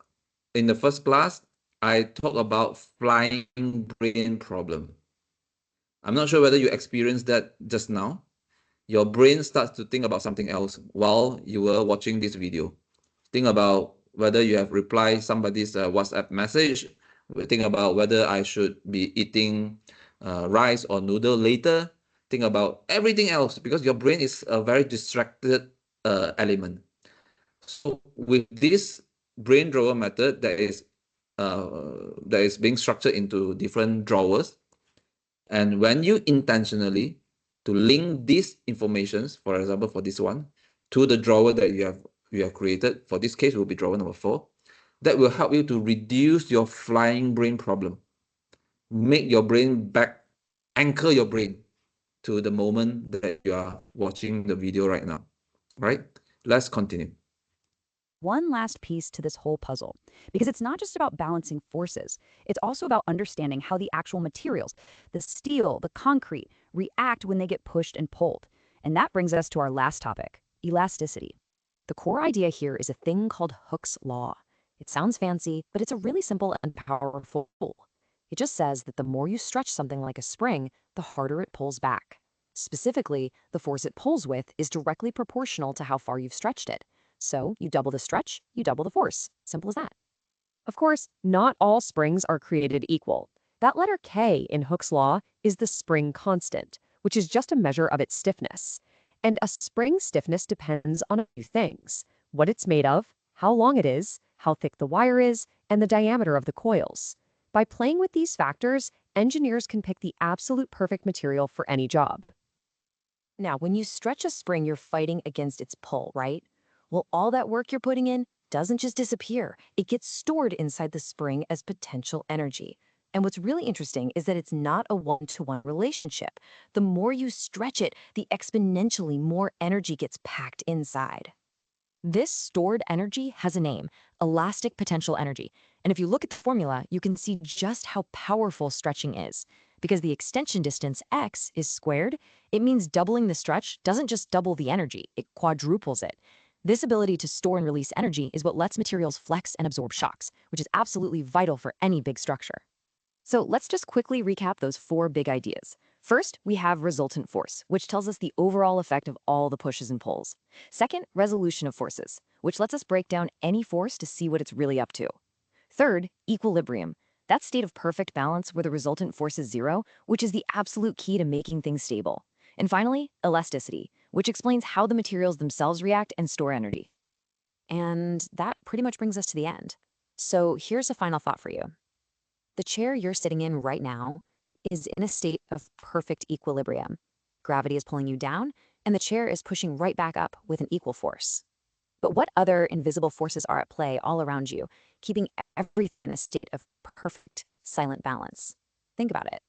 in the first class, I talked about flying brain problem. I'm not sure whether you experienced that just now. Your brain starts to think about something else while you were watching this video. Think about whether you have replied somebody's WhatsApp message. Think about whether I should be eating rice or noodle later. Think about everything else because your brain is a very distracted element. So with this brain drawer method that is being structured into different drawers, and when you intentionally to link these informations, for example, for this one, to the drawer that you have created, for this case will be drawer number 4, that will help you to reduce your flying brain problem. Make your brain back, anchor your brain to the moment that you are watching the video right now. Right? Let's continue. one last piece to this whole puzzle, because it's not just about balancing forces, it's also about understanding how the actual materials, the steel, the concrete, react when they get pushed and pulled. And that brings us to our last topic, elasticity. The core idea here is a thing called Hooke's law. It sounds fancy, but it's a really simple and powerful rule. It just says that the more you stretch something like a spring, the harder it pulls back. Specifically, the force it pulls with is directly proportional to how far you've stretched it. So you double the stretch, you double the force. Simple as that. Of course, not all springs are created equal. That letter K in Hooke's law is the spring constant, which is just a measure of its stiffness. And a spring stiffness depends on a few things: what it's made of, how long it is, how thick the wire is, and the diameter of the coils. By playing with these factors, engineers can pick the absolute perfect material for any job. Now, when you stretch a spring, you're fighting against its pull, right? Well, all that work you're putting in doesn't just disappear. It gets stored inside the spring as potential energy. And what's really interesting is that it's not a one-to-one relationship. The more you stretch it, the exponentially more energy gets packed inside. This stored energy has a name: elastic potential energy. And if you look at the formula, you can see just how powerful stretching is. Because the extension distance, x, is squared, it means doubling the stretch doesn't just double the energy, it quadruples it. This ability to store and release energy is what lets materials flex and absorb shocks, which is absolutely vital for any big structure. So let's just quickly recap those four big ideas. First, we have resultant force, which tells us the overall effect of all the pushes and pulls. Second, resolution of forces, which lets us break down any force to see what it's really up to. Third, equilibrium. That state of perfect balance where the resultant force is zero, which is the absolute key to making things stable. And finally, elasticity, which explains how the materials themselves react and store energy. And that pretty much brings us to the end. So here's a final thought for you. The chair you're sitting in right now is in a state of perfect equilibrium. Gravity is pulling you down, and the chair is pushing right back up with an equal force. But what other invisible forces are at play all around you, keeping everything in a state of perfect, silent balance? Think about it.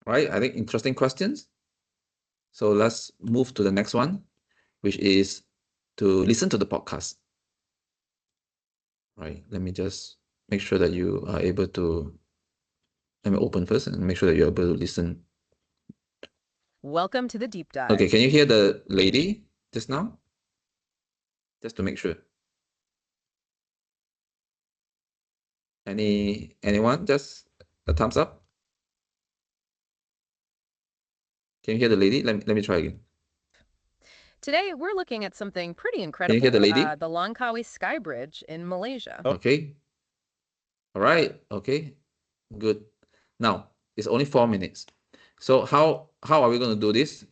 Right, I think interesting questions. So let's move to the next one, which is to listen to the podcast. Right, let me just make sure that you are able to, let me open first and make sure that you're able to listen. Welcome to the deep dive. Okay, can you hear the lady just now? Just to make sure. Anyone? Just a thumbs up? Can you hear the lady? Let me try again. Today, we're looking at something pretty Can incredible. you hear the lady? The Langkawi Sky Bridge in Malaysia. Okay. All right. Okay. Good. Now, it's only 4 minutes. So how are we going to do this?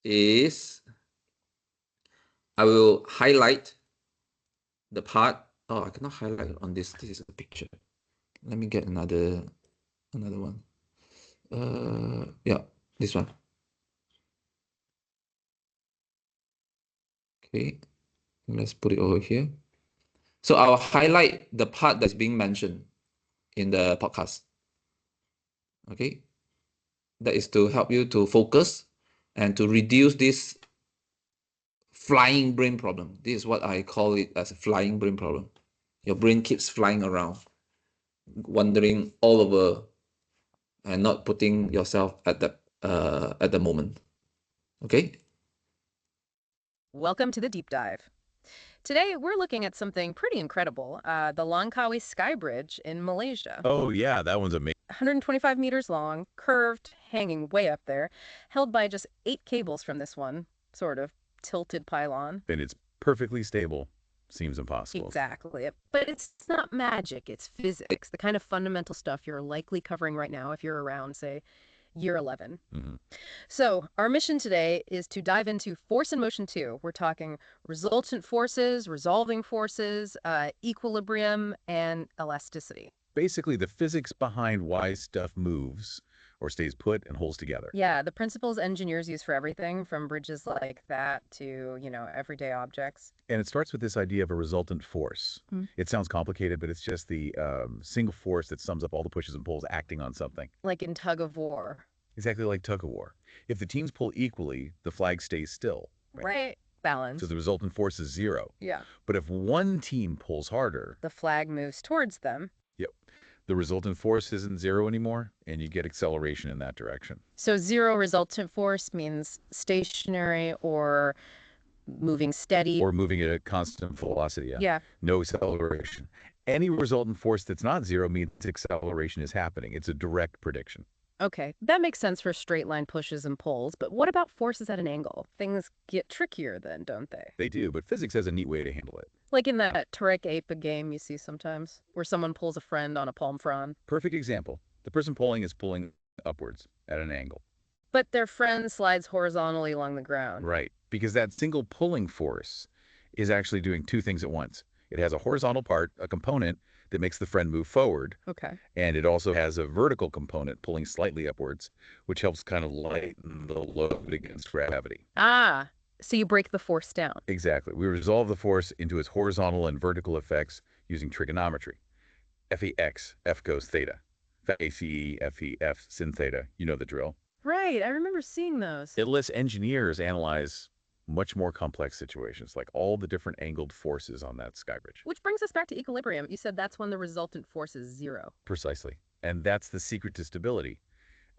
Is I will highlight the part. Oh, I cannot highlight on this. This is a picture. Let me get another one. Yeah, this one. Okay, let's put it over here. So I'll highlight the part that's being mentioned in the podcast. Okay, that is to help you to focus and to reduce this flying brain problem. This is what I call it, as a flying brain problem. Your brain keeps flying around, wandering all over, and not putting yourself at the moment. Okay. Welcome to the deep dive. Today, we're looking at something pretty incredible. The Langkawi Sky Bridge in Malaysia. Oh, yeah, that one's amazing. 125 meters long, curved, hanging way up there, held by just 8 cables from this one, sort of, tilted pylon. And it's perfectly stable. Seems impossible. Exactly. But it's not magic, it's physics, the kind of fundamental stuff you're likely covering right now if you're around, say, year 11. Mm-hmm. So our mission today is to dive into force and motion 2. We're talking resultant forces, resolving forces, equilibrium, and elasticity. Basically, the physics behind why stuff moves or stays put and holds together. Yeah, the principles engineers use for everything from bridges like that to, everyday objects. And it starts with this idea of a resultant force. It sounds complicated, but it's just the single force that sums up all the pushes and pulls acting on something. Like in tug of war. Exactly like tug of war. If the teams pull equally, the flag stays still. Right. Balance. So the resultant force is 0. Yeah. But if one team pulls harder, The flag moves towards them. yep, the resultant force isn't 0 anymore, and you get acceleration in that direction. So 0 resultant force means stationary or moving steady. Or moving at a constant velocity, yeah. Yeah. No acceleration. Any resultant force that's not zero means acceleration is happening. It's a direct prediction. Okay, that makes sense for straight line pushes and pulls, but what about forces at an angle? Things get trickier then, don't they? They do, but physics has a neat way to handle it. Like in that Turek Ape game you see sometimes, where someone pulls a friend on a palm frond. Perfect example. The person pulling is pulling upwards at an angle. But their friend slides horizontally along the ground. Right, because that single pulling force is actually doing two things at once. It has a horizontal part, a component, that makes the friend move forward, Okay. and it also has a vertical component pulling slightly upwards, which helps kind of lighten the load against gravity. Ah, so you break the force down. Exactly. We resolve the force into its horizontal and vertical effects using trigonometry. FEX, F goes theta. FACE, FE, F sin theta. You know the drill. Right, I remember seeing those. It lets engineers analyze much more complex situations, like all the different angled forces on that sky bridge. Which brings us back to equilibrium. You said that's when the resultant force is zero. Precisely. And that's the secret to stability.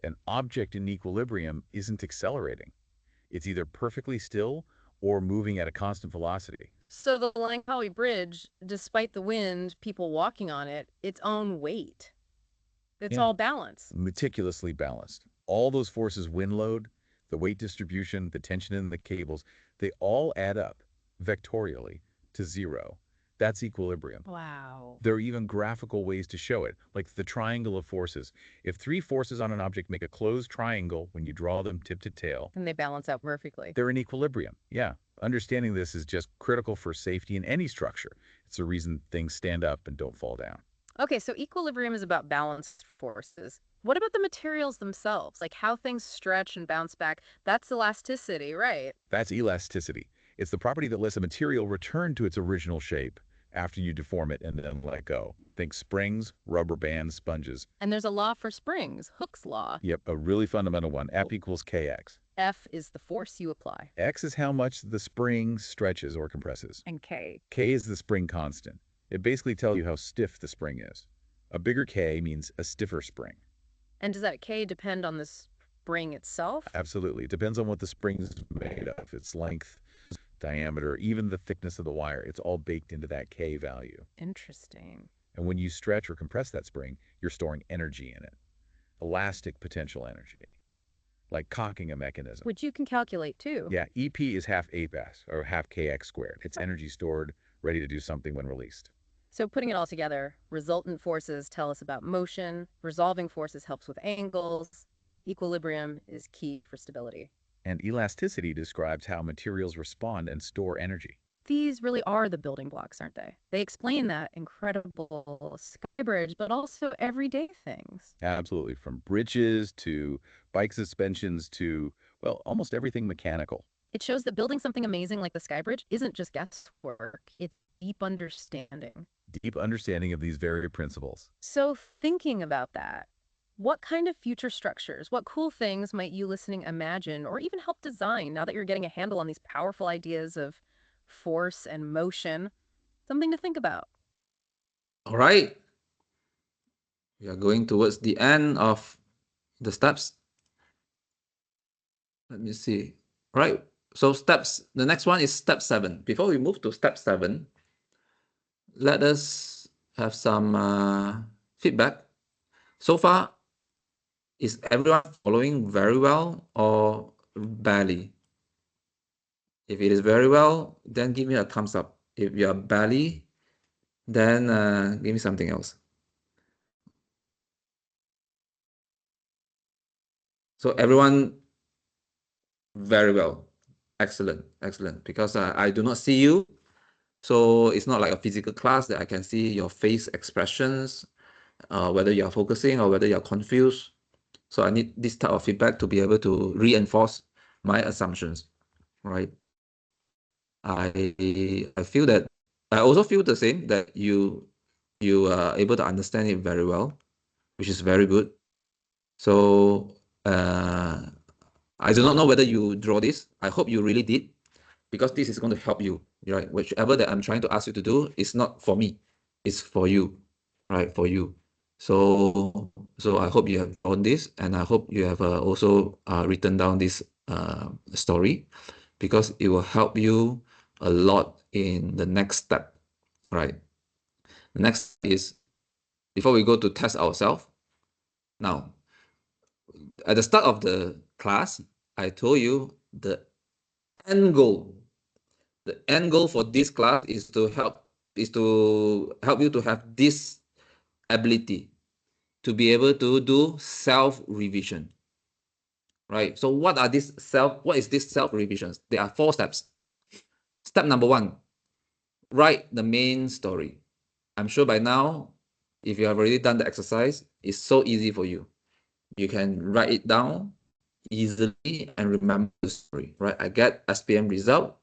An object in equilibrium isn't accelerating. It's either perfectly still or moving at a constant velocity. So the Langkawi Bridge, despite the wind, people walking on it, its own weight. It's Yeah. all balanced. Meticulously balanced. All those forces, wind load, the weight distribution, the tension in the cables, they all add up vectorially to zero. That's equilibrium. Wow. There are even graphical ways to show it, like the triangle of forces. If three forces on an object make a closed triangle when you draw them tip to tail, And they balance out perfectly. they're in equilibrium. Yeah. Understanding this is just critical for safety in any structure. It's the reason things stand up and don't fall down. Okay, so equilibrium is about balanced forces. What about the materials themselves? Like how things stretch and bounce back? That's elasticity, right? That's elasticity. It's the property that lets a material return to its original shape after you deform it and then let go. Think springs, rubber bands, sponges. And there's a law for springs, Hooke's law. Yep, a really fundamental one. F equals kx. F is the force you apply. X is how much the spring stretches or compresses. And K. K is the spring constant. It basically tells you how stiff the spring is. A bigger K means a stiffer spring. And does that K depend on the spring itself? Absolutely. It depends on what the spring is made of, its length, diameter, even the thickness of the wire. It's all baked into that K value. Interesting. And when you stretch or compress that spring, you're storing energy in it. Elastic potential energy. Like cocking a mechanism. Which you can calculate too. Yeah, EP is half APAS, or half KX squared. It's energy stored, ready to do something when released. So putting it all together, resultant forces tell us about motion, resolving forces helps with angles, equilibrium is key for stability. And elasticity describes how materials respond and store energy. These really are the building blocks, aren't they? They explain that incredible sky bridge, but also everyday things. Absolutely, from bridges to bike suspensions to, well, almost everything mechanical. It shows that building something amazing like the sky bridge isn't just guesswork, it's deep understanding. Deep understanding of these very principles. So thinking about that, what kind of future structures, what cool things might you listening imagine or even help design now that you're getting a handle on these powerful ideas of force and motion? Something to think about. All right. We are going towards the end of the steps. Let me see. All right. So the next one is step 7. Before we move to step 7, let us have some feedback. So far, is everyone following very well or barely? If it is very well, then give me a thumbs up. If you are barely, then give me something else. So everyone, very well. Excellent, excellent. Because I do not see you. So it's not like a physical class that I can see your face expressions, whether you're focusing or whether you're confused. So I need this type of feedback to be able to reinforce my assumptions, right? I feel that I also feel the same, that you are able to understand it very well, which is very good. So I do not know whether you draw this. I hope you really did, because this is going to help you, right? Whichever that I'm trying to ask you to do is not for me, it's for you, right? For you. So I hope you have drawn this, and I hope you have also written down this story. because it will help you a lot in the next step, right? The next is, before we go to test ourselves, now, at the start of the class, I told you the end goal. The end goal for this class is to help you to have this ability to be able to do self-revision, right? So what is this self-revisions? There are 4 steps. Step number 1, write the main story. I'm sure by now, if you have already done the exercise, it's so easy for you. You can write it down easily and remember the story, right? I get SPM result.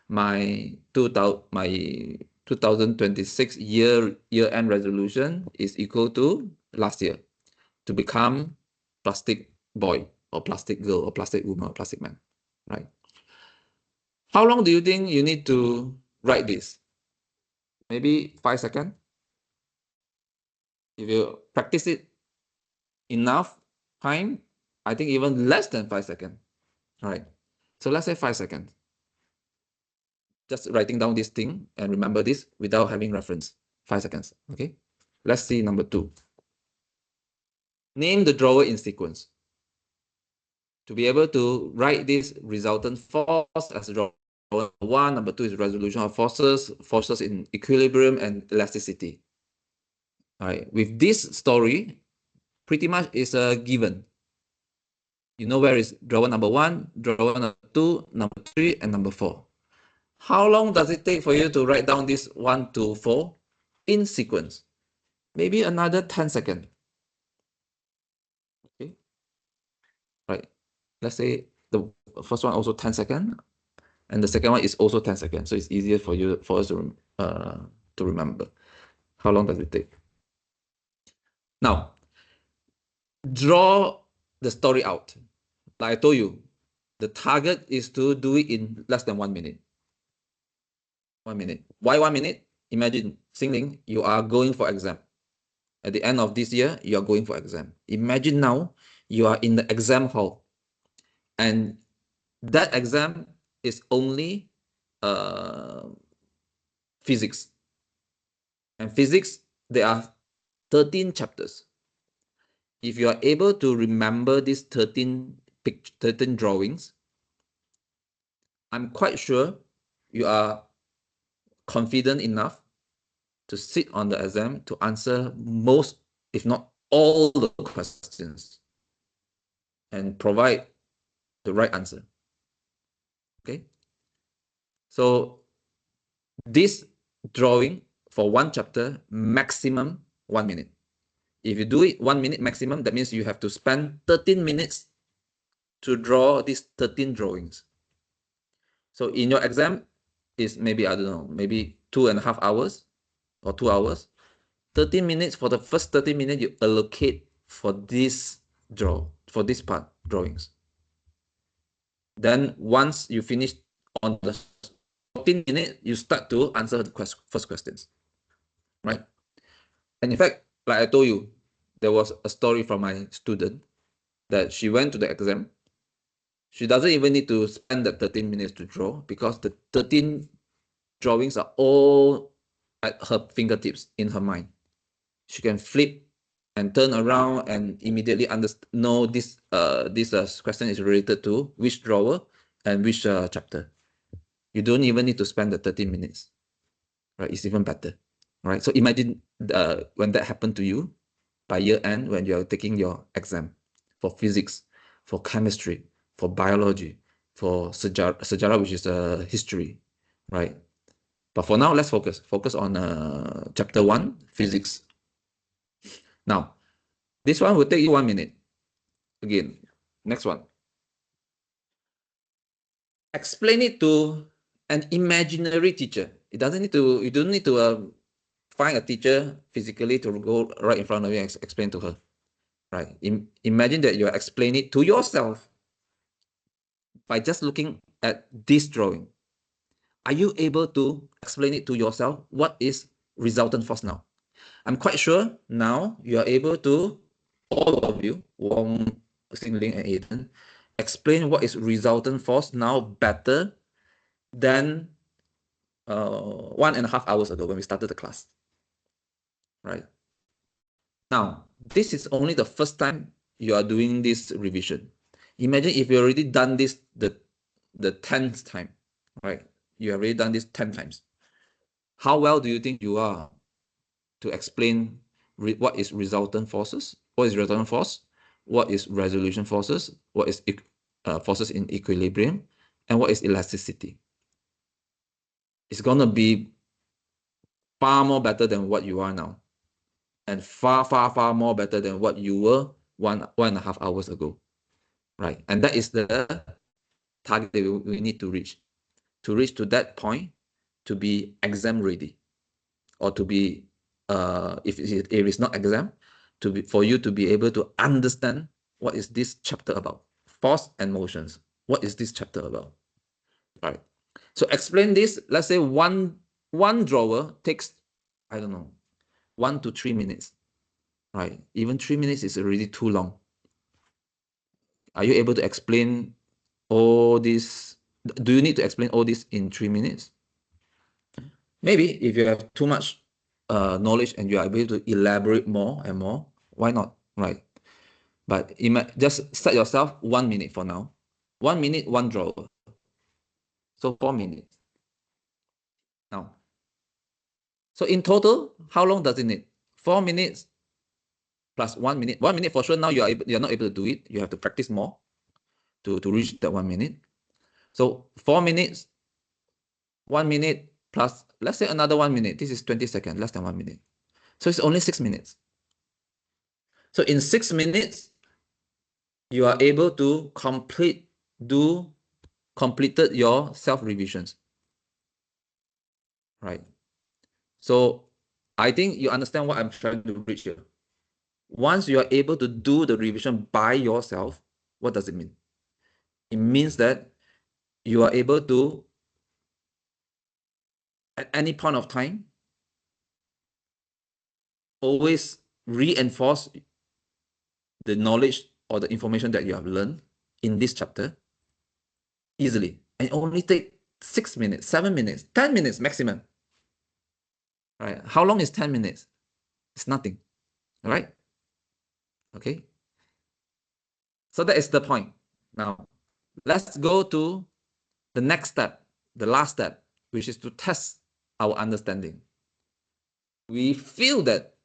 My 2026 year-end resolution is equal to last year, to become plastic boy or plastic girl or plastic woman or plastic man, right? How long do you think you need to write this? Maybe 5 seconds. If you practice it enough time, I think even less than 5 seconds. All right. So let's say 5 seconds. Just writing down this thing and remember this without having reference. 5 seconds. Okay. Let's see number 2. Name the drawer in sequence. To be able to write this resultant force as drawer 1, number 2 is resolution of forces, forces in equilibrium and elasticity. All right. With this story, pretty much is a given. You know where is drawer number 1, drawer number 2, number 3, and number 4. How long does it take for you to write down this 1 to 4 in sequence? Maybe another 10 seconds. Okay. Right. Let's say the first one also 10 seconds, and the second one is also 10 seconds. So it's easier for us to remember. How long does it take? Now, draw the story out. Like I told you, the target is to do it in less than 1 minute. 1 minute. Why 1 minute? Imagine, Xingling, you are going for exam. At the end of this year, you are going for exam. Imagine now you are in the exam hall, and that exam is only physics. And physics, there are 13 chapters. If you are able to remember these 13 drawings, I'm quite sure you are confident enough to sit on the exam to answer most, if not all, the questions and provide the right answer. Okay. So this drawing for 1 chapter, maximum 1 minute. If you do it 1 minute maximum, that means you have to spend 13 minutes to draw these 13 drawings. So in your exam is maybe, I don't know, maybe 2.5 hours or 2 hours. 13 minutes, for the first 30 minutes you allocate for this part drawings. Then once you finish on the 14 minutes, you start to answer the first questions, right? And in fact, like I told you, there was a story from my student that she went to the exam. She doesn't even need to spend the 13 minutes to draw, because the 13 drawings are all at her fingertips in her mind. She can flip and turn around and immediately know this question is related to which drawer and which chapter. You don't even need to spend the 13 minutes, right? It's even better, right? So imagine when that happened to you by year end, when you're taking your exam for physics, for chemistry, for biology, for sejarah, which is history, right? But for now, let's focus on chapter 1, physics. Now, this one will take you 1 minute. Again, next one. Explain it to an imaginary teacher. You don't need to find a teacher physically to go right in front of you and explain to her. Right? Imagine that you're explaining it to yourself by just looking at this drawing. Are you able to explain it to yourself? What is resultant force now? I'm quite sure now you are able to, all of you, Wong, Xingling, and Aiden, explain what is resultant force now better than 1.5 hours ago when we started the class, right? Now, this is only the first time you are doing this revision. Imagine if you already done this the 10th time, right? You have already done this 10 times. How well do you think you are to explain what is resultant forces? What is resultant force? What is resolution forces? What is forces in equilibrium? And what is elasticity? It's going to be far more better than what you are now. And far, far, far more better than what you were 1.5 hours ago, right? And that is the target that we need to reach. To reach to that point, to be exam ready, or to be, if it is not exam, for you to be able to understand what is this chapter about. Force and motions. What is this chapter about? Right. So explain this. Let's say one drawer takes, I don't know, 1 to 3 minutes. Right. Even 3 minutes is already too long. Are you able to explain all this? Do you need to explain all this in 3 minutes? Maybe if you have too much knowledge and you are able to elaborate more and more, why not, right? But just set yourself 1 minute for now. 1 minute, one drawer. So 4 minutes. Now, so in total, how long does it need? 4 minutes plus 1 minute. 1 minute for sure. Now you're not able to do it. You have to practice more to reach that 1 minute. So 4 minutes, 1 minute plus, let's say another 1 minute. This is 20 seconds, less than 1 minute. So it's only 6 minutes. So in 6 minutes, you are able to completed your self-revisions, right? So I think you understand what I'm trying to reach here. Once you are able to do the revision by yourself, what does it mean? It means that you are able to, at any point of time, always reinforce the knowledge or the information that you have learned in this chapter easily, and only take 6 minutes, 7 minutes, 10 minutes maximum. Right? How long is 10 minutes? It's nothing, right? Okay. So that is the point. Now, let's go to the next step, the last step, which is to test our understanding. We feel that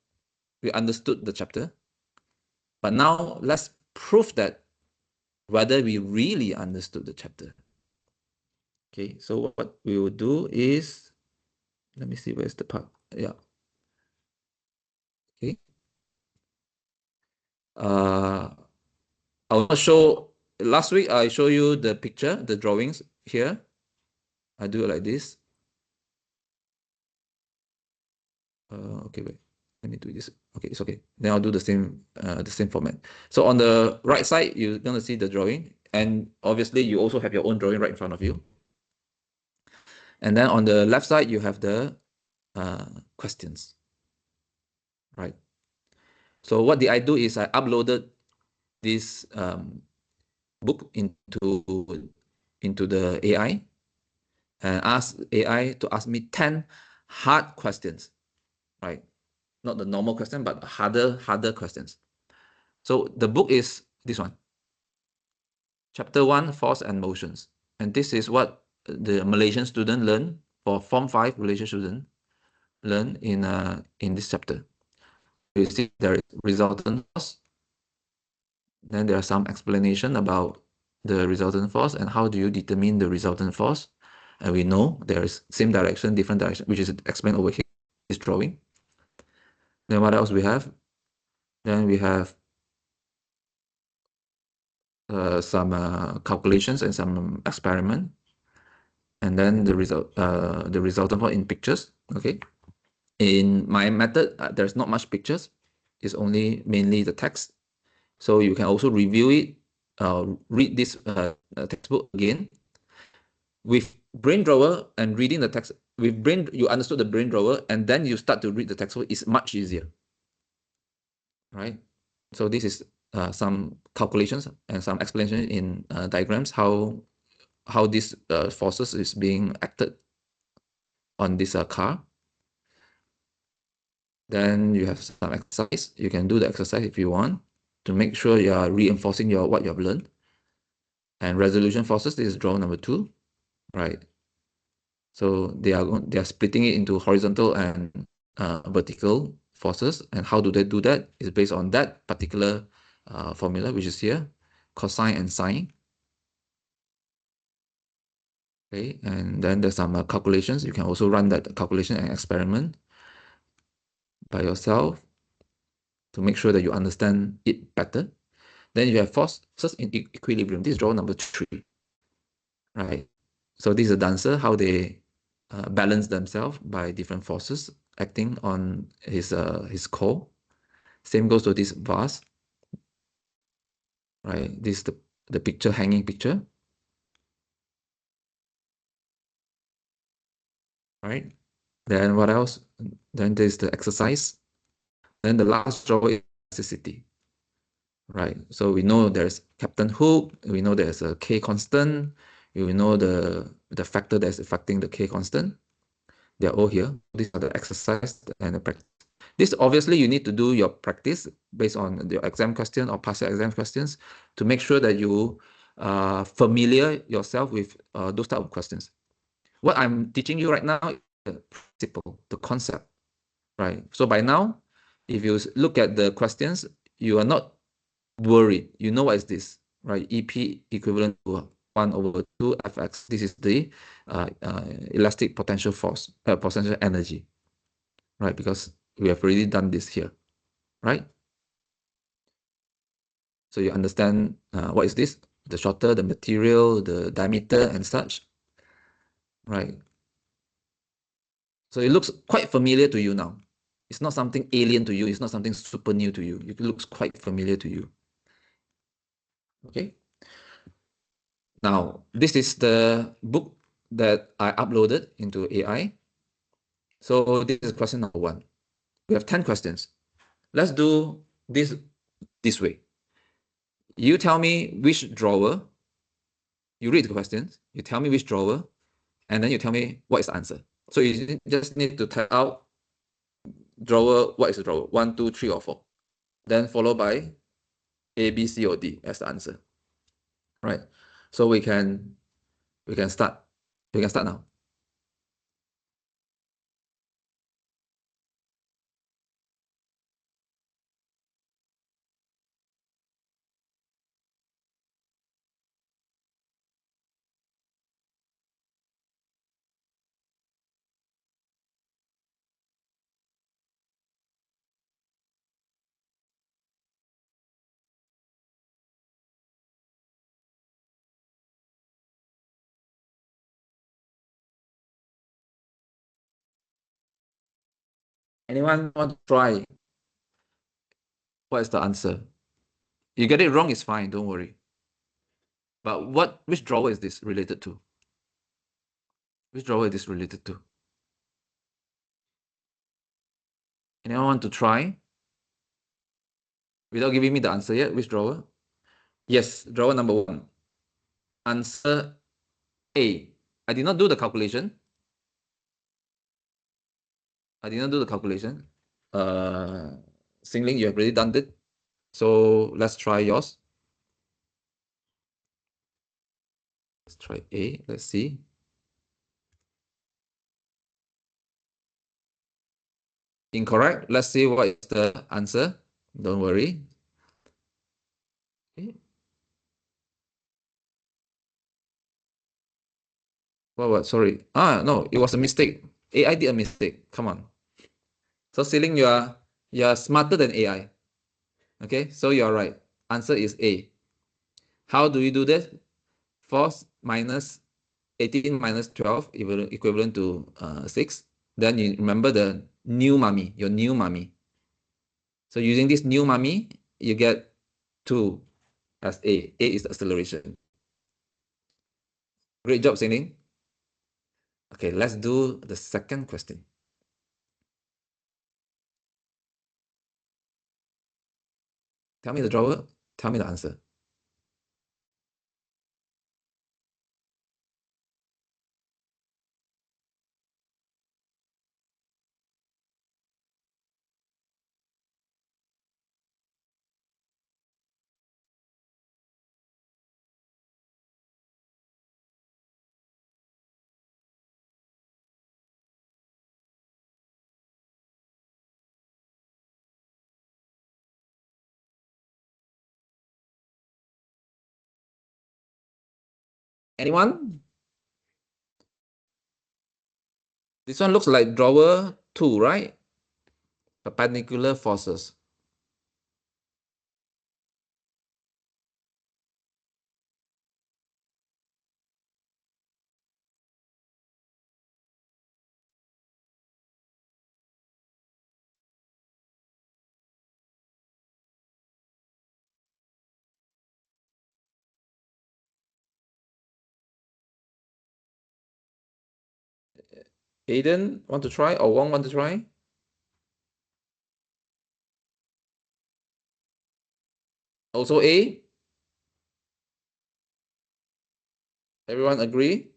we understood the chapter, but now let's prove that whether we really understood the chapter. Okay, so what we will do is, let me see where's the part. Yeah. Okay. I will show, last week I show you the picture, the drawings here. I do it like this. Okay, wait. Let me do this. Okay, it's okay. Then I'll do the same format. So on the right side, you're gonna see the drawing, and obviously you also have your own drawing right in front of you. And then on the left side, you have the questions, right? So what did I do is I uploaded this book into the AI and asked AI to ask me 10 hard questions, right? Not the normal question, but harder questions. So the book is this one. Chapter 1, Force and Motions. And this is what the Malaysian student learn, for Form 5 Malaysian student learn in this chapter. You see there is resultant force. Then there are some explanation about the resultant force and how do you determine the resultant force. And we know there is same direction, different direction, which is explained over here, this drawing. Then what else we have? Then we have some calculations and some experiment, and then the resultant force in pictures. Okay, in my method, there's not much pictures. It's only mainly the text. So you can also review it, read this textbook again. With brain drawer and reading the text, with brain, you understood the brain drawer, and then you start to read the textbook, is much easier, right? So this is some calculations and some explanation in diagrams, how how these forces is being acted on this car. Then you have some exercise. You can do the exercise if you want to make sure you are reinforcing what you have learned. And resolution forces, this is draw number 2, right? So they are splitting it into horizontal and vertical forces. And how do they do that? Is based on that particular formula, which is here, cosine and sine. Okay, and then there's some calculations. You can also run that calculation and experiment by yourself to make sure that you understand it better. Then you have forces in equilibrium. This is draw number 3, right? So this is a dancer, how they balance themselves by different forces acting on his core. Same goes to this vase, right? This is the picture, hanging picture, right? Then what else? Then there's the exercise. Then the last draw is necessity, right? So we know there's Captain Hook. We know there's a K constant. We know the factor that's affecting the K constant. They're all here. These are the exercise and the practice. This obviously you need to do your practice based on your exam question or past exam questions to make sure that you familiar yourself with those type of questions. What I'm teaching you right now is the principle, the concept, right? So by now, if you look at the questions, you are not worried. You know what is this, right? EP equivalent to 1/2 Fx. This is the elastic potential force, potential energy, right? Because we have already done this here, right? So you understand what is this? The shorter, the material, the diameter and such, right? So it looks quite familiar to you now. It's not something alien to you. It's not something super new to you. It looks quite familiar to you. Okay. Now, this is the book that I uploaded into AI. So this is question number 1. We have 10 questions. Let's do this way. You tell me which drawer, you read the questions, you tell me which drawer, and then you tell me what is the answer. So you just need to type out drawer, what is the drawer? 1, 2, 3, or 4. Then followed by A, B, C, or D as the answer. Right. So we can start. We can start now. Anyone want to try? What is the answer? You get it wrong, it's fine, don't worry. But which drawer is this related to? Which drawer is this related to? Anyone want to try? Without giving me the answer yet, which drawer? Yes, drawer number 1. Answer A. I did not do the calculation. I did not do the calculation. Singling, you have already done it. So let's try yours. Let's try A. Let's see. Incorrect. Let's see what is the answer. Don't worry. Okay. What? Sorry. No, it was a mistake. AI did a mistake. Come on. So Ceiling, you are smarter than AI. Okay, so you are right. Answer is A. How do you do this? Force minus 18 minus 12 equivalent to 6. Then you remember the new mummy, your new mummy. So using this new mummy, you get 2 as A. A is the acceleration. Great job, Singling. Okay, let's do the second question. Tell me the drawer, tell me the answer. Anyone? This one looks like drawer 2, right? Perpendicular forces. Aiden, want to try, or Wong want to try? Also A? Everyone agree?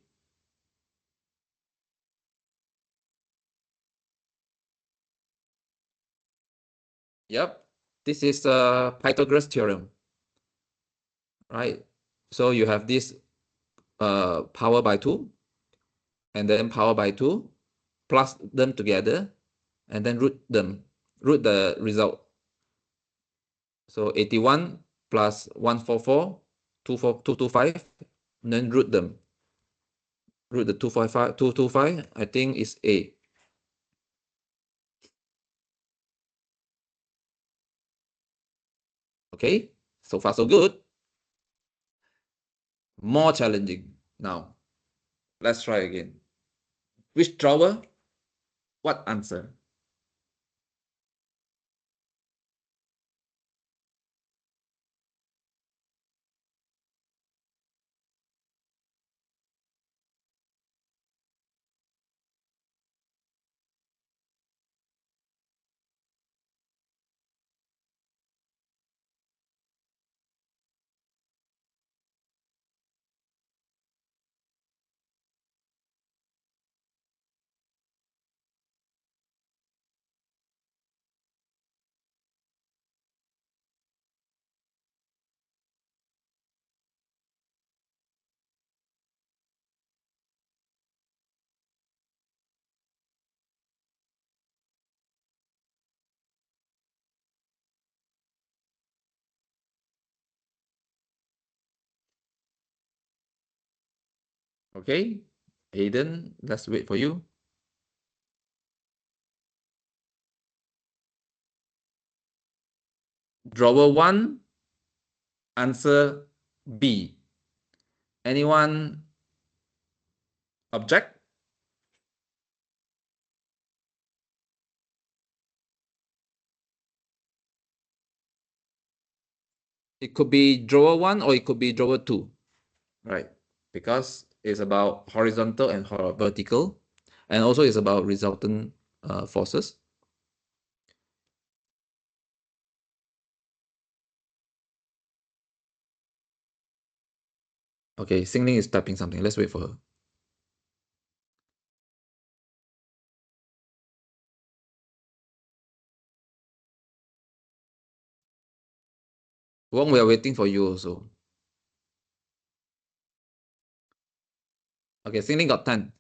Yep. This is Pythagoras theorem, right? So you have this power by 2, and then power by 2, plus them together, and then root them, root the result. So 81 plus 144, 225, and then root them. Root the 225, I think is A. Okay, so far so good. More challenging now. Let's try again. Which drawer? What answer? Okay, Aiden, let's wait for you. Drawer 1, answer B. Anyone object? It could be drawer 1 or it could be drawer 2, right? Because it's about horizontal and vertical, and also it's about resultant forces. Okay, Xingling is typing something. Let's wait for her. Wong, we are waiting for you also. Okay, Xingling got 10.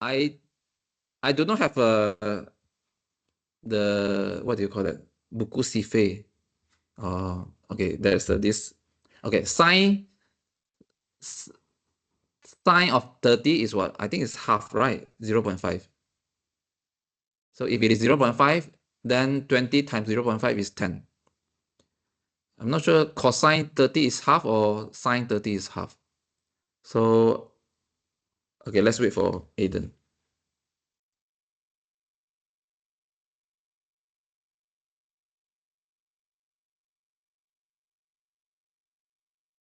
I do not have the, what do you call it? Buku Sife. Oh, okay, there's this. Okay, sine of 30 is what? I think it's half, right? 0.5. So if it is 0.5, then 20 times 0.5 is 10. I'm not sure cosine 30 is half or sine 30 is half. So, okay, let's wait for Aiden.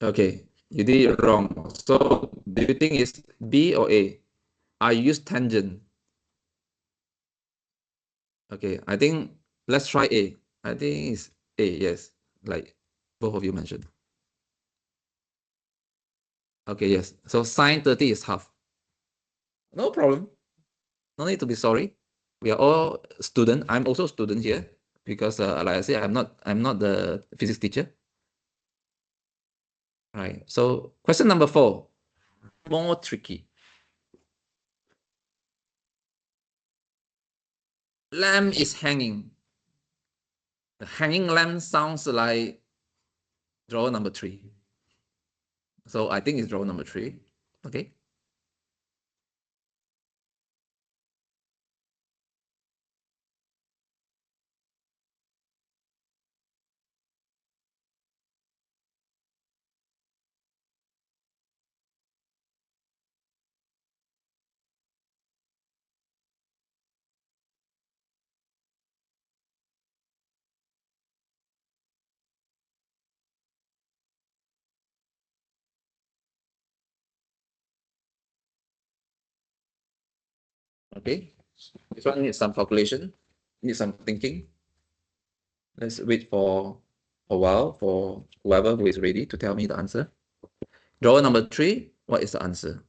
Okay, you did it wrong. So, do you think it's B or A? I use tangent. Okay, I think let's try A. I think it's A, yes, like both of you mentioned. Okay, yes. So sine 30 is half. No problem. No need to be sorry. We are all student. I'm also a student here because, like I said, I'm not the physics teacher. Right. So question number 4, more tricky. Lamp is hanging. The hanging lamp sounds like drawer number 3. So I think it's draw number 3. Okay. Okay. This one needs some calculation, needs some thinking. Let's wait for a while for whoever who is ready to tell me the answer. Drawer number 3, what is the answer?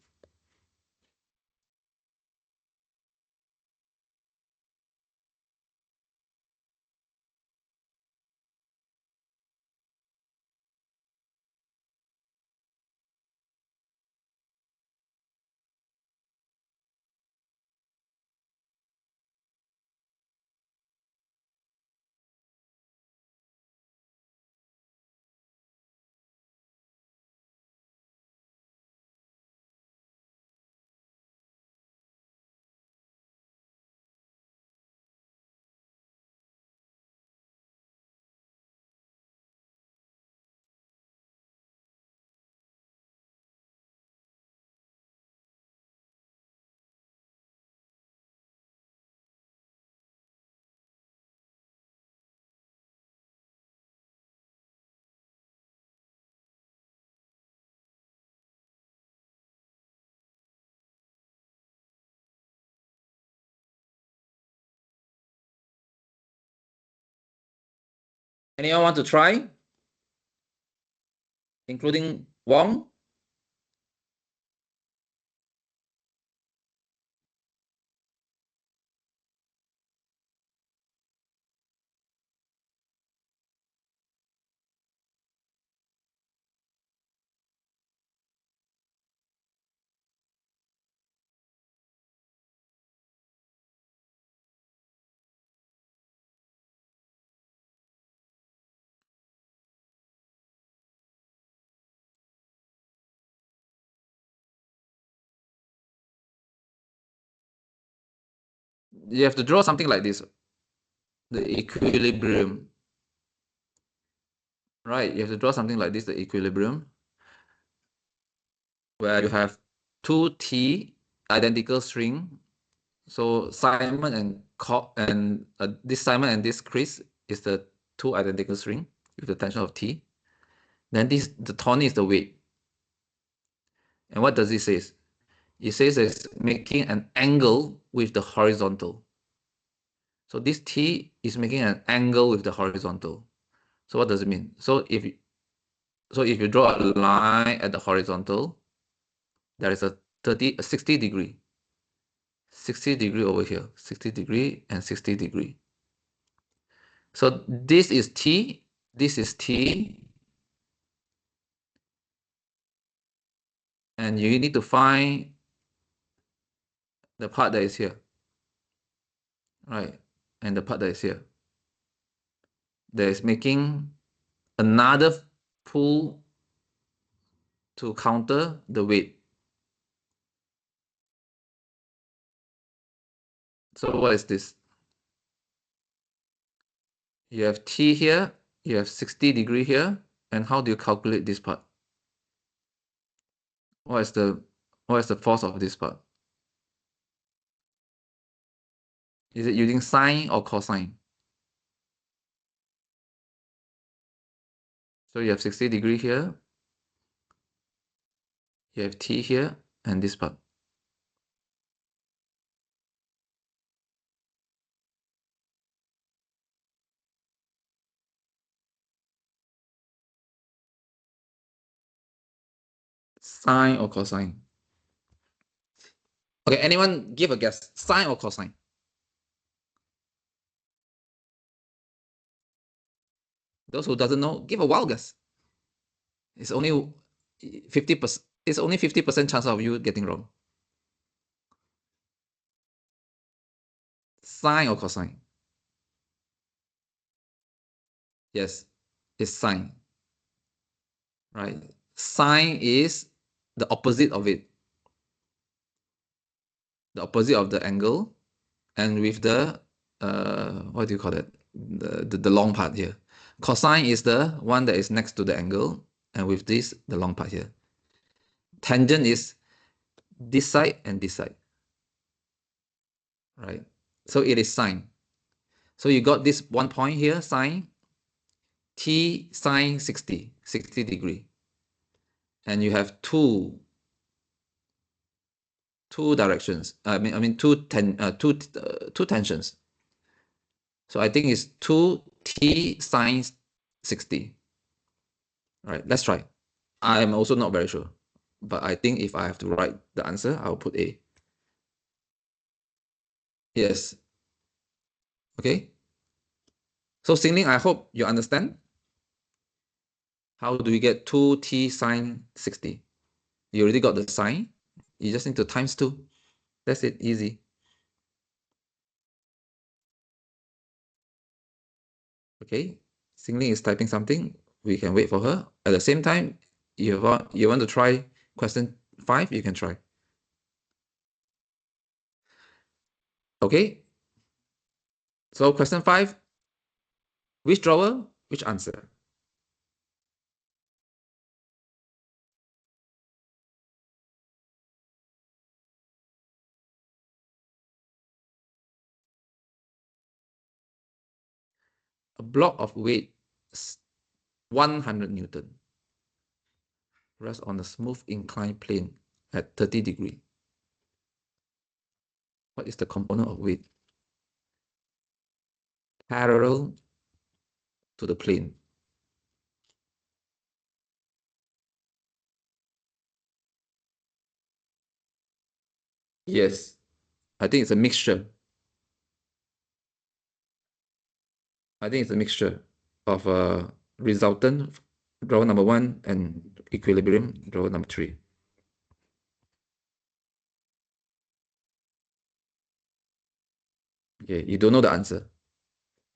Anyone want to try? Including Wong? You have to draw something like this, the equilibrium. Right, you have to draw something like this, the equilibrium, where you have 2T identical string. So Simon and this Simon and this Chris is the 2 identical string with the tension of T. Then the tonic is the weight. And what does it say? It says it's making an angle with the horizontal. So this T is making an angle with the horizontal. So what does it mean? So if you draw a line at the horizontal, there is a 60 degree. 60 degree over here, 60 degree and 60 degree. So this is T, this is T, and you need to find the part that is here, right? And the part that is here, that is making another pull to counter the weight. So what is this? You have T here, you have 60 degree here, and how do you calculate this part? What is the force of this part? Is it using sine or cosine? So you have 60 degree here, you have T here, and this part. Sine or cosine? Okay, anyone give a guess? Sine or cosine? Those who doesn't know, give a wild guess. It's only 50%. It's only 50% chance of you getting wrong. Sine or cosine? Yes, it's sine. Right. Sine is the opposite of it. The opposite of the angle, and with the what do you call it? The long part here. Cosine is the one that is next to the angle, and with this, the long part here. Tangent is this side and this side, right? So it is sine. So you got this one point here, sine, t sine 60 degree. And you have two directions. I mean two tensions. So I think it's 2t sine 60. All right, let's try. I'm also not very sure, but I think if I have to write the answer, I'll put A. Yes. Okay. So Xingling, I hope you understand. How do we get 2t sine 60? You already got the sine. You just need to times 2. That's it, easy. Okay, Xingling is typing something. We can wait for her. At the same time, you want to try question 5, you can try. Okay. So question 5, which drawer, which answer? A block of weight 100 Newton rests on a smooth inclined plane at 30 degrees. What is the component of weight parallel to the plane? Yes, I think it's a mixture. I think it's a mixture of resultant, drawer number 1, and equilibrium, drawer number 3. Okay, you don't know the answer.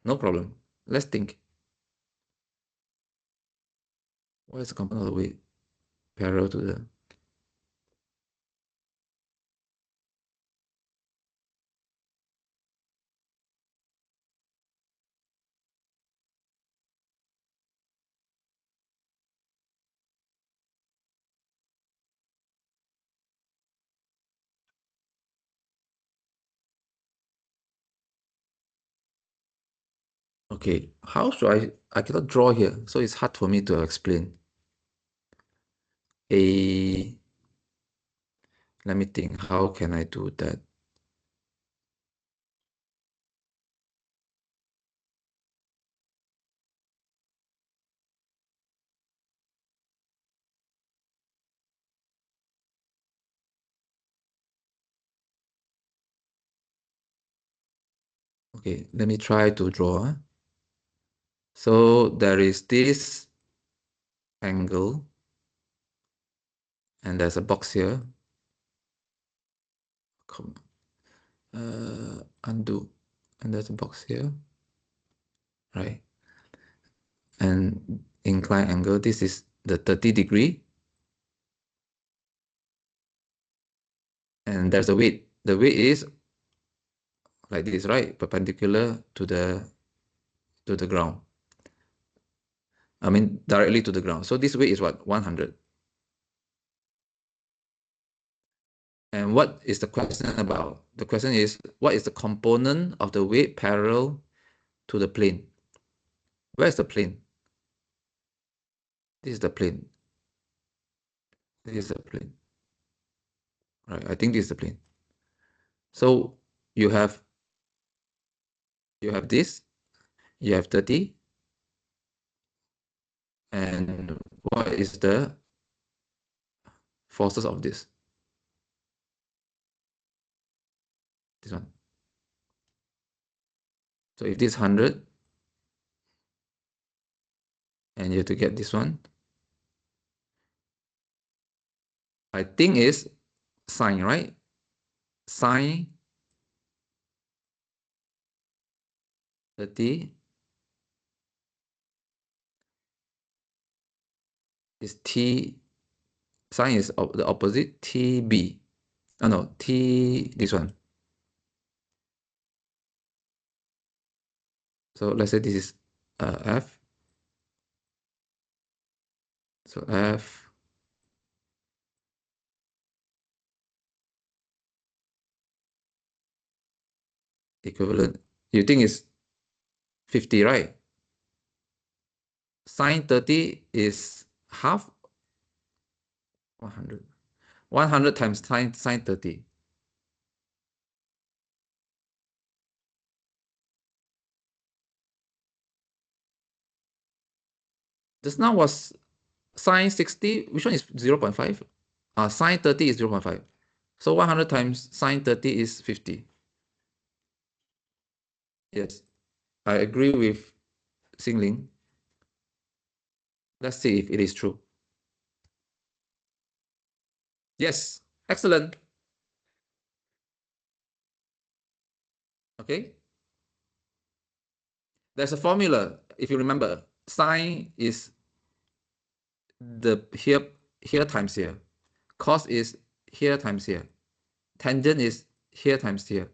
No problem. Let's think. What is the component of the weight parallel to the... Okay, how should I cannot draw here, so it's hard for me to explain. Let me think, how can I do that? Okay, let me try to draw. So there is this angle, and there's a box here. Undo, and there's a box here, right? And incline angle, this is the 30 degree, and there's a weight. The weight is like this, right? Perpendicular to the ground. I mean, directly to the ground. So this weight is what? 100. And what is the question about? The question is, what is the component of the weight parallel to the plane? Where is the plane? This is the plane. This is the plane. Right, I think this is the plane. So you have this, you have 30, and what is the forces of this? This one. So if this 100, and you have to get this one, I think is sine, right? Sine 30 is t Sine is the opposite, TB. Oh no, this one. So let's say this is F. So F equivalent. You think it's 50, right? Sine 30 is half 100. 100 times sine 30. Just now was sine 60. Which one is 0.5? Sine 30 is 0.5. So 100 times sine 30 is 50. Yes, I agree with Xingling. Let's see if it is true. Yes, excellent. Okay. There's a formula, if you remember. Sine is the here times here. Cos is here times here. Tangent is here times here.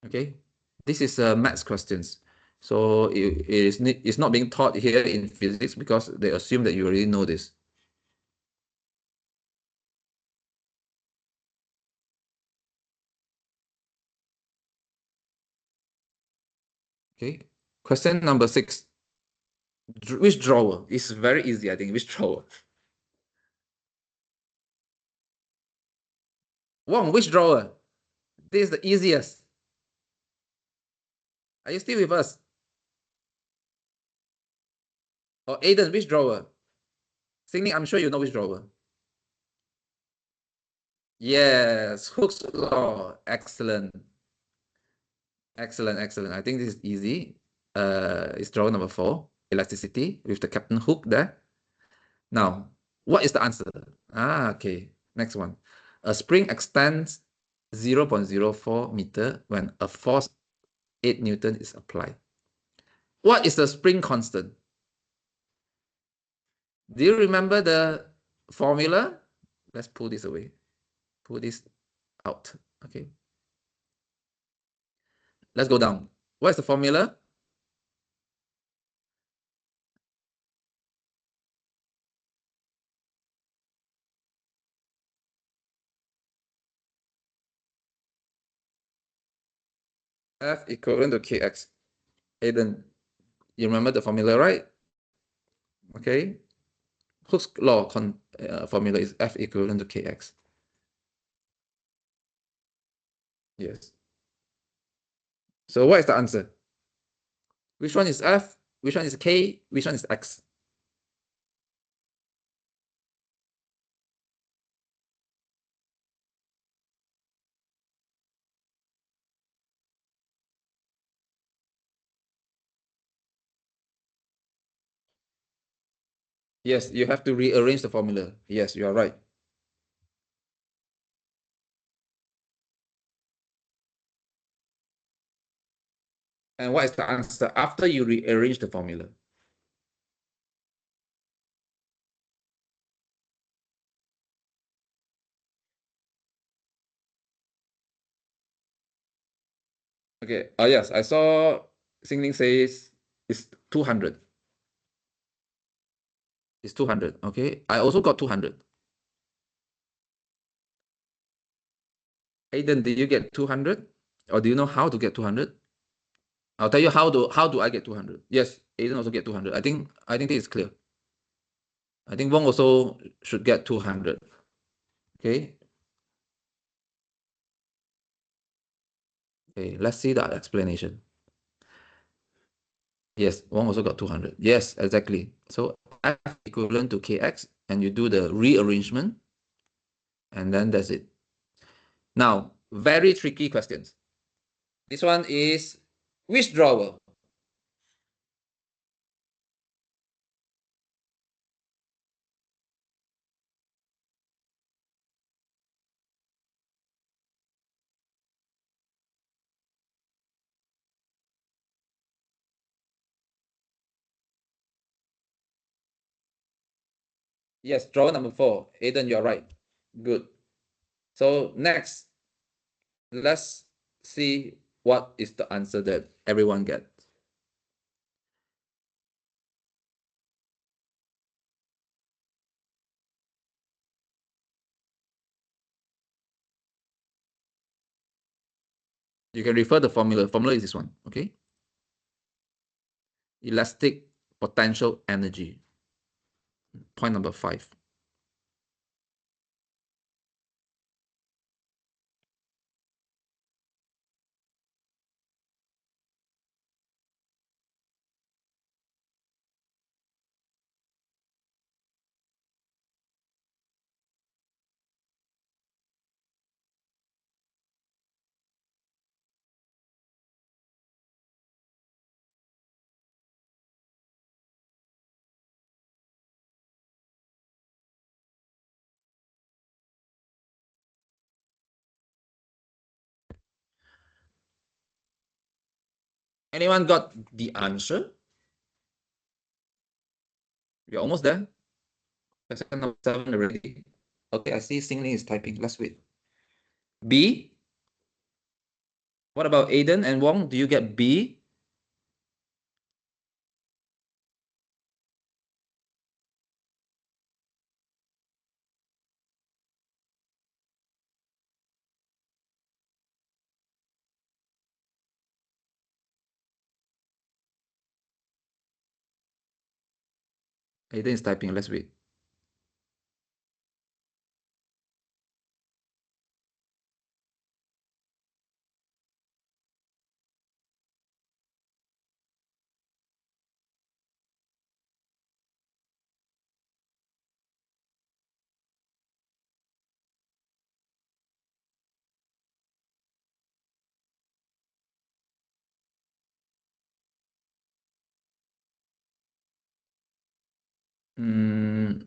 Okay. This is maths questions. So it's not being taught here in physics because they assume that you already know this. Okay. Question number 6. Which drawer? It's very easy, I think. Which drawer? Wong, which drawer? This is the easiest. Are you still with us? Or Aiden, which drawer? Singing, I'm sure you know which drawer. Yes, Hooke's law. Excellent. Excellent, excellent. I think this is easy. It's drawer number 4, elasticity with the Captain Hook there. Now, what is the answer? Okay. Next one. A spring extends 0.04 meter when a force 8 Newton is applied. What is the spring constant? Do you remember the formula? Let's pull this away. Pull this out. Okay. Let's go down. What is the formula? F equivalent to kx. Aiden, you remember the formula, right? Okay. Hooke's law formula is F equivalent to kx. Yes. So what is the answer? Which one is F? Which one is K? Which one is X? Yes, you have to rearrange the formula. Yes, you are right. And what is the answer after you rearrange the formula? Okay. Yes, I saw Xingling says it's 200. It's 200. Okay. I also got 200. Aiden, did you get 200? Or do you know how to get 200? I'll tell you how do I get 200. Yes, Aiden also get 200. I think this is clear. I think Wong also should get 200. Okay. Okay, let's see the explanation. Yes, Wong also got 200. Yes, exactly. So F equivalent to Kx, and you do the rearrangement, and then that's it. Now, very tricky questions. This one is which drawer? Yes, drawer number 4. Aiden, you're right. Good. So next, let's see what is the answer that everyone gets. You can refer the formula. Formula is this one, okay? Elastic potential energy. Point number 5. Anyone got the answer? We're almost there. Question number 7 already. Okay, I see Singling is typing. Let's wait. B. What about Aiden and Wong? Do you get B? Aiden is typing. Let's wait. Mm,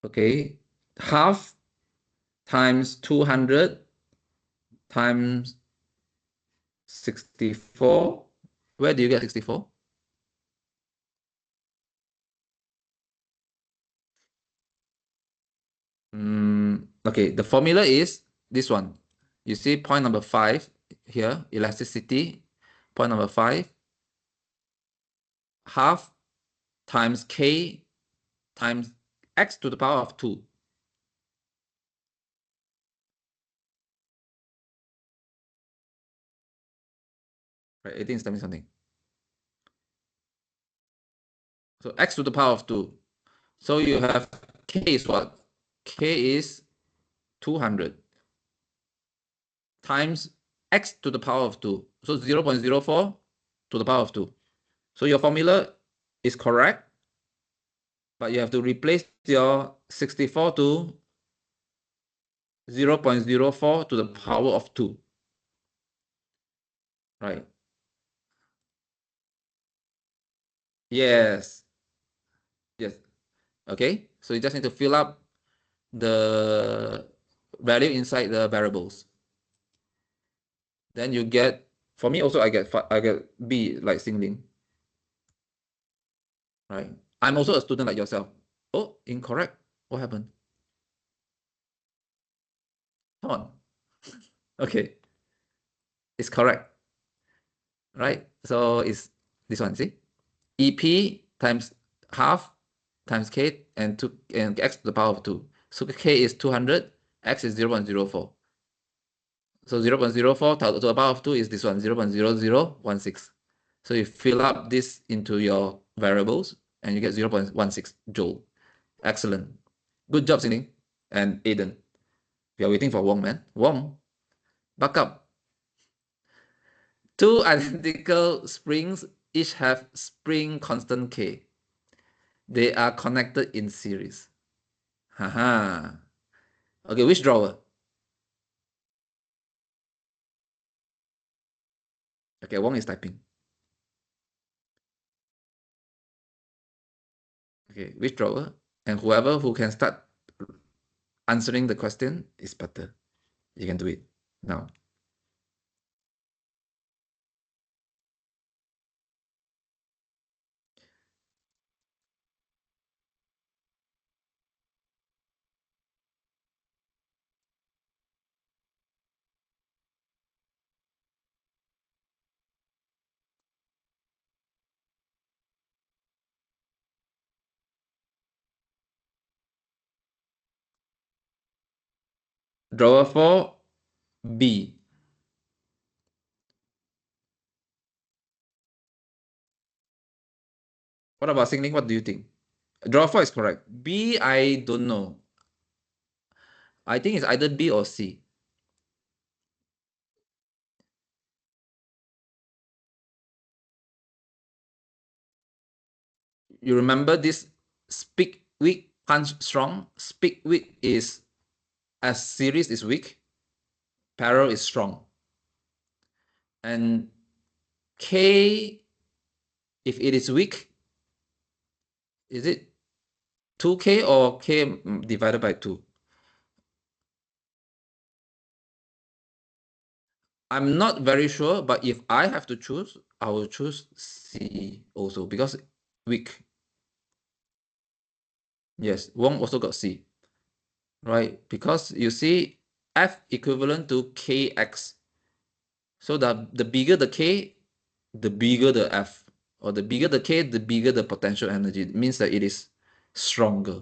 okay. Half times 200 times 64. Where do you get 64? Okay, the formula is this one. You see point number 5 here, elasticity. Point number 5, half times k times x to the power of 2. Right, 18 is something. So x to the power of 2. So you have k is what? K is 200 times x to the power of 2. So 0.04 to the power of 2. So your formula is correct, but you have to replace your 64 to 0.04 to the power of 2. Right. Yes. Yes. Okay. So you just need to fill up the value inside the variables. Then you get, for me also I get B like Singling. Right. I'm also a student like yourself. Oh, incorrect. What happened? Come on. Okay. It's correct. Right? So it's this one, see? EP times half times k and x to the power of 2. So k is 200, x is 0.04. So 0.04 to the power of 2 is this one, 0.0016. So you fill up this into your variables and you get 0.16 joule. Excellent. Good job, Sini and Aiden. We are waiting for Wong, man. Wong, back up. Two identical springs each have spring constant K. They are connected in series. Haha. Okay, which drawer? Okay, Wong is typing. Okay, which drawer? And whoever who can start answering the question is better. You can do it now. Drawer 4, B. What about Xingling? What do you think? Drawer 4 is correct. B, I don't know. I think it's either B or C. You remember this speak weak, punch strong? Speak weak is as series is weak, parallel is strong. And K, if it is weak, is it 2K or K divided by 2? I'm not very sure, but if I have to choose, I will choose C also because weak. Yes, Wong also got C, right? Because you see F equivalent to KX. So the bigger the K, the bigger the F. Or the bigger the K, the bigger the potential energy. It means that it is stronger.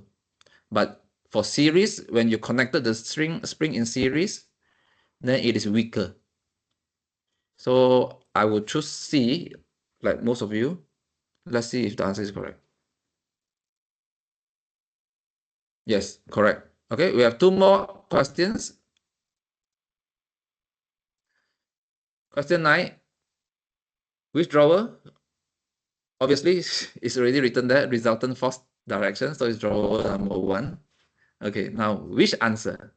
But for series, when you connected the spring in series, then it is weaker. So I will choose C, like most of you. Let's see if the answer is correct. Yes, correct. Okay, we have 2 more questions. Question 9. Which drawer? Obviously, it's already written there, resultant force direction. So it's drawer number 1. Okay, now which answer?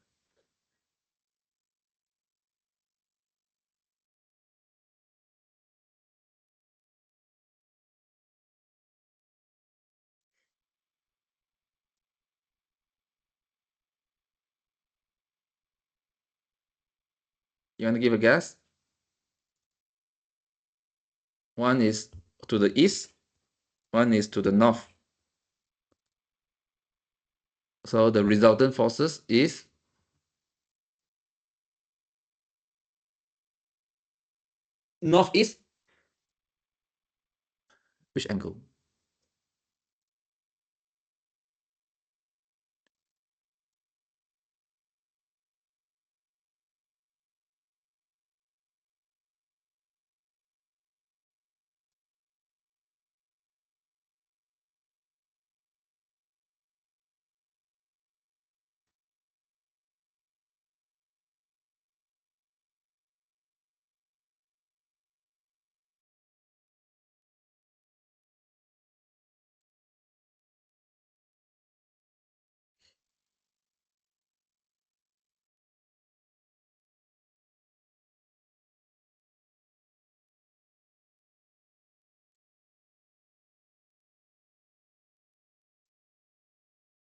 You want to give a guess? One is to the east, one is to the north. So the resultant forces is northeast. Which angle?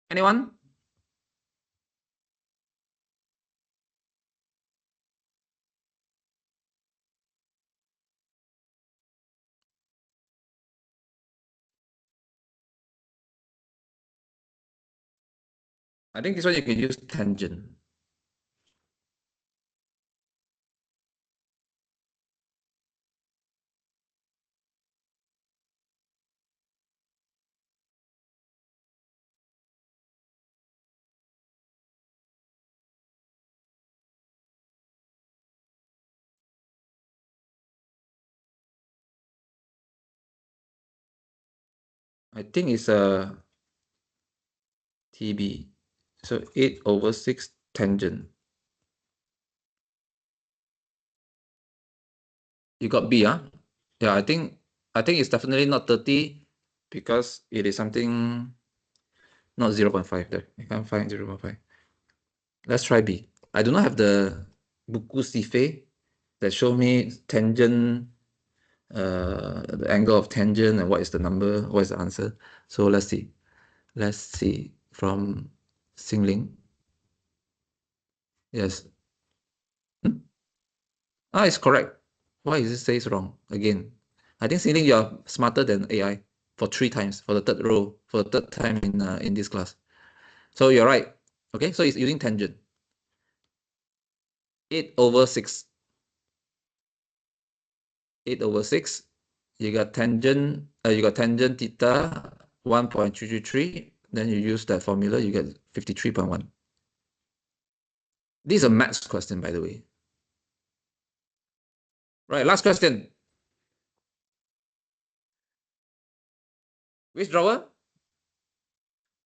Anyone? I think this one you can use tangent. I think it's a TB. So 8/6 tangent. You got B, huh? Yeah, I think it's definitely not 30 because it is something not 0.5 there. I can't find 0.5. Let's try B. I do not have the buku sife that show me tangent, the angle of tangent and what is the number, what is the answer. So let's see. Let's see from Xingling. Yes. It's correct. Why is it says wrong again? I think Xingling, you are smarter than AI for 3 times, for the third row, for the third time in this class. So you're right. Okay, so it's using tangent. 8/6. 8/6. You got tangent theta 1.333. Then you use that formula, you get 53.1. This is a maths question, by the way. Right, last question. Which drawer?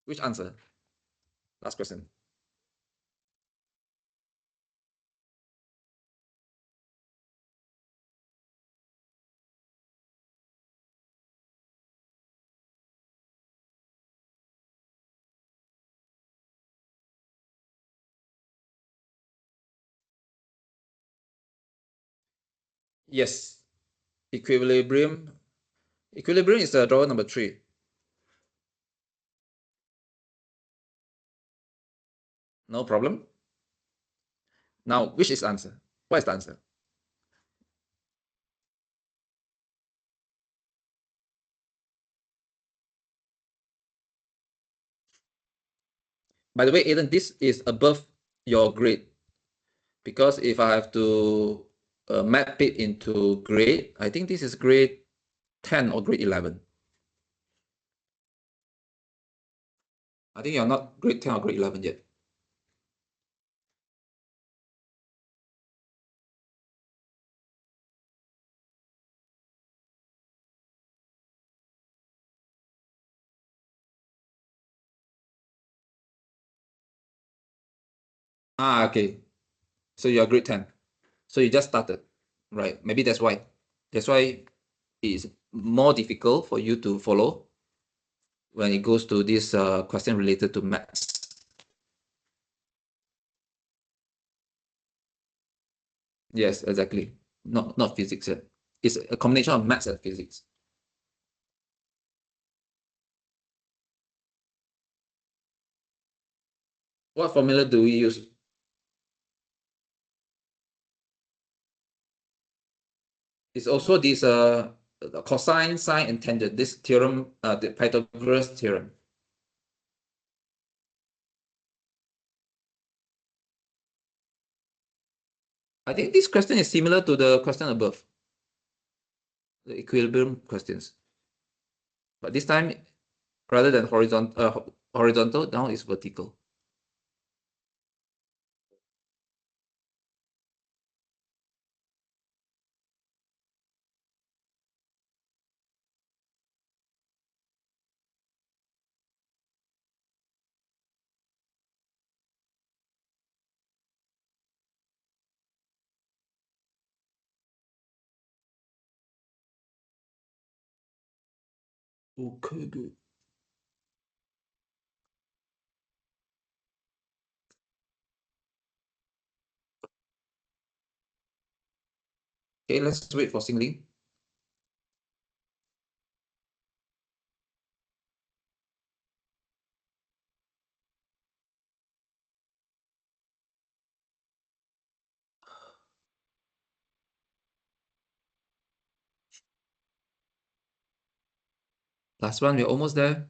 Which answer? Last question. Yes, equilibrium. Equilibrium is drawer number 3. No problem. Now, which is answer? What is the answer? By the way, Aiden, this is above your grade, because if I have to map it into grade, I think this is grade 10 or grade 11. I think you're not grade 10 or grade 11 yet. Ah, okay. So you're grade 10. So you just started, right? Maybe that's why. That's why it's more difficult for you to follow when it goes to this question related to maths. Yes, exactly. Not physics yet. It's a combination of maths and physics. What formula do we use? It's also this cosine, sine, and tangent. This theorem, the Pythagoras theorem. I think this question is similar to the question above, the equilibrium questions. But this time, rather than horizontal, now it's vertical. Okay, good. Okay, let's wait for Xingling. Last one, we're almost there.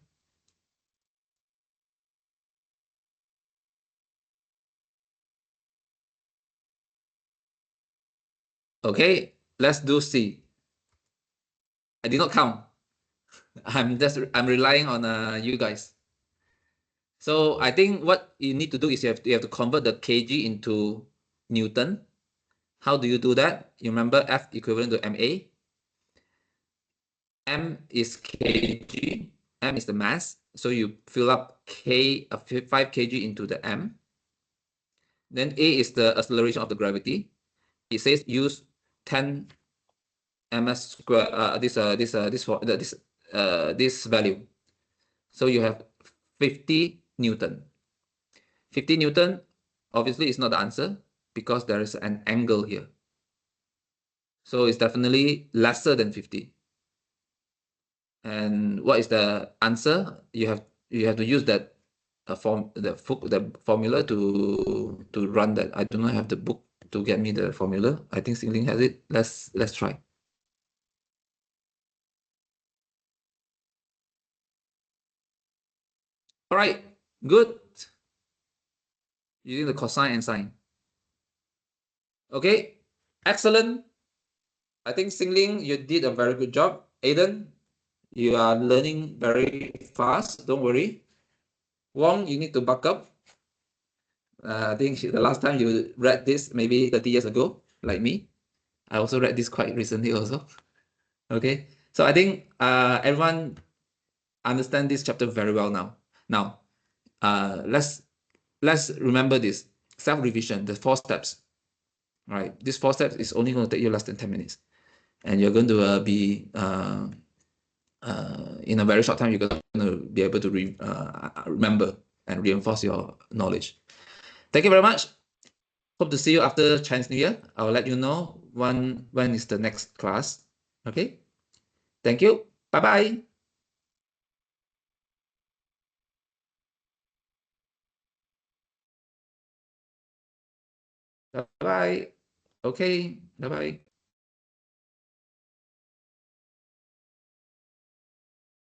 Okay, let's do C. I did not count. I'm relying on you guys. So I think what you need to do is you have to convert the kg into Newton. How do you do that? You remember F equivalent to MA. M is kg. M is the mass. So you fill up 5 kg into the M. Then A is the acceleration of the gravity. It says use 10 ms square. This value. So you have 50 Newton. 50 Newton obviously is not the answer because there is an angle here. So it's definitely lesser than 50. And what is the answer? You have to use that the formula to run that. I do not have the book to get me the formula. I think Xingling has it. Let's try. All right, good. Using the cosine and sine. Okay, excellent. I think Xingling, you did a very good job. Aiden, you are learning very fast. Don't worry. Wong, you need to buck up. I think the last time you read this, maybe 30 years ago, like me. I also read this quite recently also. Okay, so I think everyone understand this chapter very well now. Now, let's remember this self-revision, the 4 steps. Right, these 4 steps is only going to take you less than 10 minutes, and you're going to be in a very short time. You're going to be able to remember and reinforce your knowledge. Thank you very much. Hope to see you after Chinese New Year. I will let you know when is the next class. Okay. Thank you. Bye-bye. Bye-bye. Okay. Bye-bye.